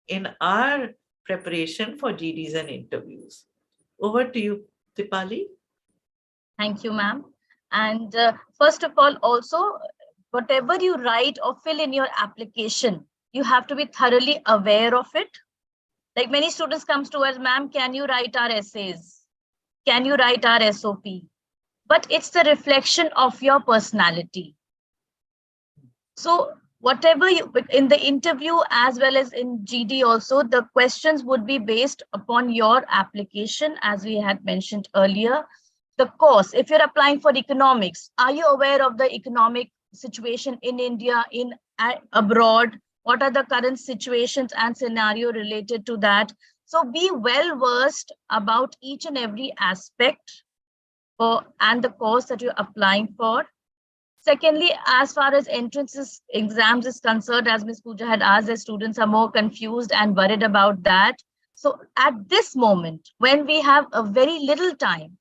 in our preparation for GDs and interviews. Over to you, Dipali. Thank you, ma'am. And first of all, also, whatever you write or fill in your application, you have to be thoroughly aware of it. Like many students comes to us, ma'am, can you write our essays? Can you write our SOP? But it's the reflection of your personality. So whatever you, in the interview as well as in GD also, the questions would be based upon your application, as we had mentioned earlier. The course, if you're applying for economics, are you aware of the economic situation in India, in abroad? What are the current situations and scenario related to that? So be well versed about each and every aspect and the course that you're applying for. Secondly, as far as entrances exams is concerned, as Ms. Pooja had asked, the students are more confused and worried about that. So at this moment, when we have a very little time,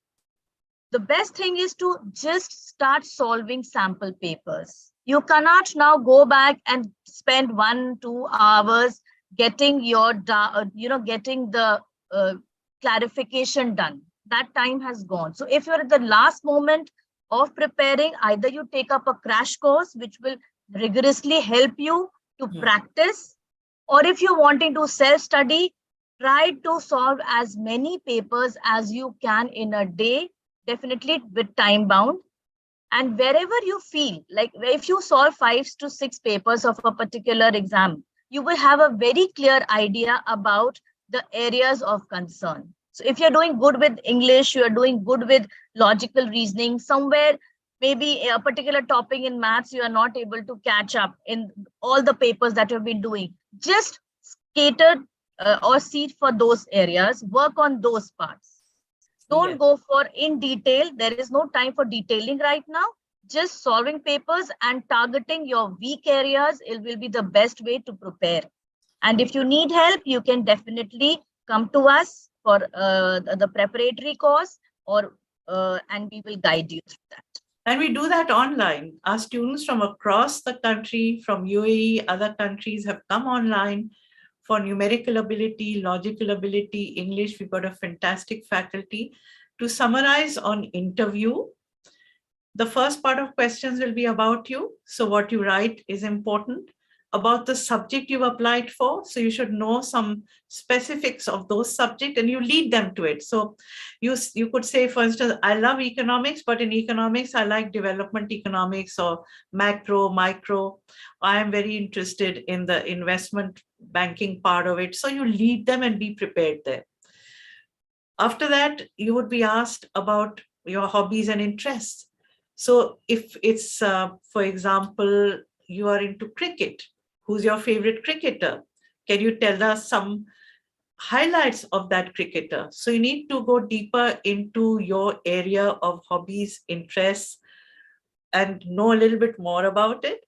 the best thing is to just start solving sample papers. You cannot now go back and spend 1-2 hours getting your, getting the clarification done. That time has gone. So if you're at the last moment of preparing, either you take up a crash course, which will rigorously help you to practice, or if you're wanting to self-study, try to solve as many papers as you can in a day, definitely with time bound. And wherever you feel like, if you solve 5 to 6 papers of a particular exam, you will have a very clear idea about the areas of concern. So if you're doing good with English, you are doing good with logical reasoning, somewhere maybe a particular topic in maths, you are not able to catch up in all the papers that you've been doing. Just cater or seat for those areas, work on those parts. Don't go for in detail. There is no time for detailing right now. Just solving papers and targeting your weak areas, it will be the best way to prepare. And if you need help, you can definitely come to us for the preparatory course, and we will guide you through that. And we do that online. Our students from across the country, from UAE, other countries have come online for numerical ability, logical ability, English. We've got a fantastic faculty to summarize on interview. The first part of questions will be about you. So what you write is important. About the subject you've applied for. So you should know some specifics of those subjects and you lead them to it. So you could say, for instance, I love economics, but in economics, I like development economics or macro, micro. I am very interested in the investment banking part of it. So you lead them and be prepared there. After that, you would be asked about your hobbies and interests. So if it's, for example, you are into cricket, who's your favorite cricketer? Can you tell us some highlights of that cricketer? So you need to go deeper into your area of hobbies, interests, and know a little bit more about it.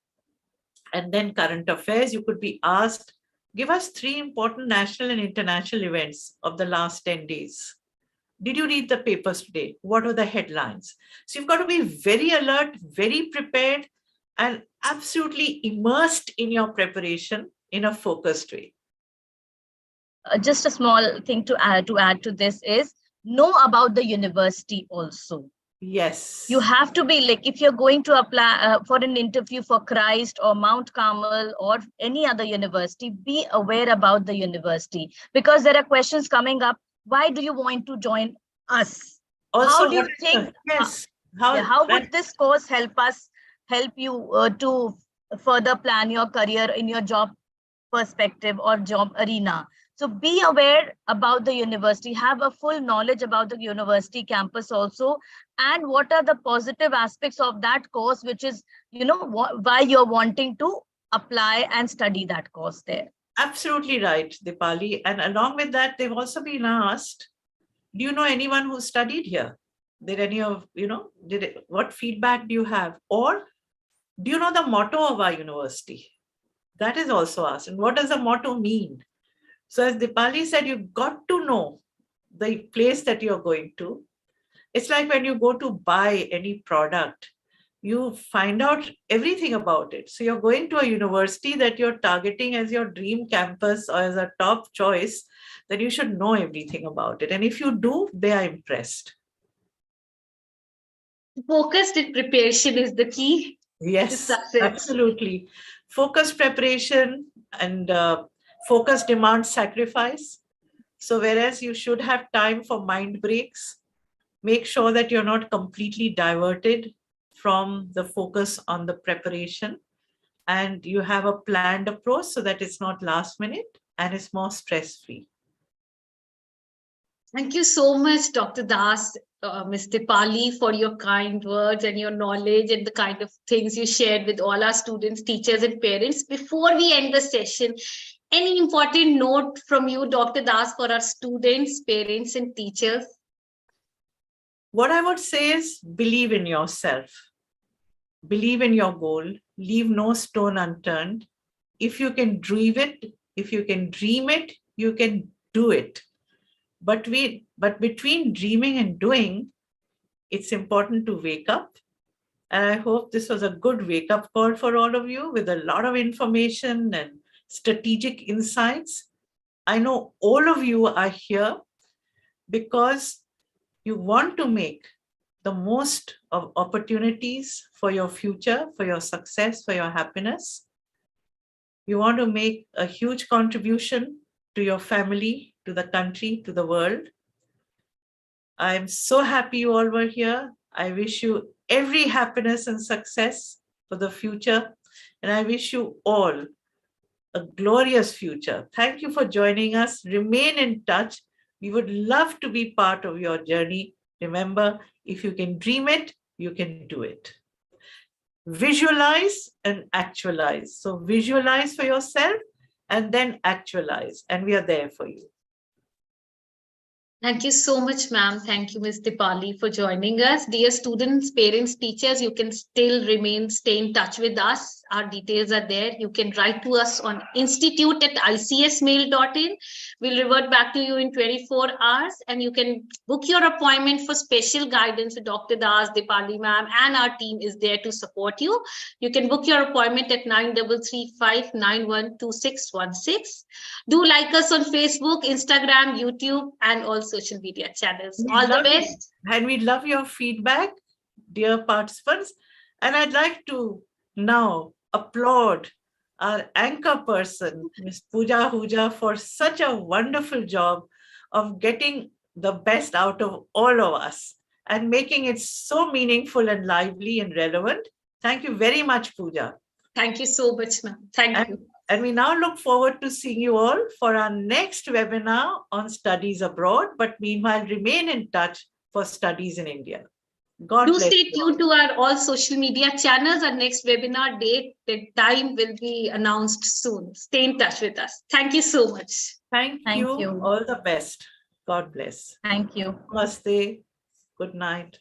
And then current affairs, you could be asked, give us 3 important national and international events of the last 10 days. Did you read the papers today? What are the headlines? So you've got to be very alert, very prepared, and absolutely immersed in your preparation in a focused way. Just a small thing to add to this is know about the university also. Yes. You have to be like, if you're going to apply for an interview for Christ or Mount Carmel or any other university, be aware about the university, because there are questions coming up. Why do you want to join us? Also, how do you think? Yes. How would this course help you to further plan your career in your job perspective or job arena? So be aware about the university, have a full knowledge about the university campus also, and what are the positive aspects of that course, which is, why you're wanting to apply and study that course there. Absolutely right, Dipali. And along with that, they've also been asked, do you know anyone who studied here? Did any of, what feedback do you have? Or do you know the motto of our university? That is also asked. And what does the motto mean? So as Dipali said, you've got to know the place that you're going to. It's like when you go to buy any product, you find out everything about it. So you're going to a university that you're targeting as your dream campus or as a top choice, then you should know everything about it. And if you do, they are impressed. Focused preparation is the key. Yes, absolutely. Focused preparation and focus demands sacrifice. So whereas you should have time for mind breaks, make sure that you're not completely diverted from the focus on the preparation, and you have a planned approach so that it's not last minute and it's more stress-free. Thank you so much, Dr. Das, Ms. Dipali, for your kind words and your knowledge and the kind of things you shared with all our students, teachers, and parents. Before we end the session, any important note from you, Dr. Das, for our students, parents, and teachers? What I would say is believe in yourself. Believe in your goal. Leave no stone unturned. If you can dream it, you can do it. But between dreaming and doing, it's important to wake up. And I hope this was a good wake-up call for all of you with a lot of information and strategic insights. I know all of you are here because you want to make the most of opportunities for your future, for your success, for your happiness. You want to make a huge contribution to your family, to the country, to the world. I'm so happy you all were here. I wish you every happiness and success for the future. And I wish you all a glorious future. Thank you for joining us. Remain in touch. We would love to be part of your journey. Remember, if you can dream it, you can do it. Visualize and actualize. So visualize for yourself and then actualize. And we are there for you. Thank you so much, ma'am. Thank you, Ms. Dipali, for joining us. Dear students, parents, teachers, you can still stay in touch with us. Our details are there. You can write to us on institute@icsmail.in. We'll revert back to you in 24 hours, and you can book your appointment for special guidance with Dr. Das, Dipali ma'am, and our team is there to support you. You can book your appointment at 9335912616. Do like us on Facebook, Instagram, YouTube, and all social media channels. All the best. And we love your feedback. dear participants. And I'd like to now applaud our anchor person, Ms. Pooja Huja, for such a wonderful job of getting the best out of all of us and making it so meaningful and lively and relevant. Thank you very much, Pooja. Thank you so much, ma'am. Thank you. And we now look forward to seeing you all for our next webinar on studies abroad. But meanwhile, remain in touch for studies in India. God Do bless stay you all. tuned to our all social media channels. Our next webinar date, the time will be announced soon. Stay in touch with us. Thank you so much. Thank you. you. All the best. God bless. Thank you. Namaste. Good night.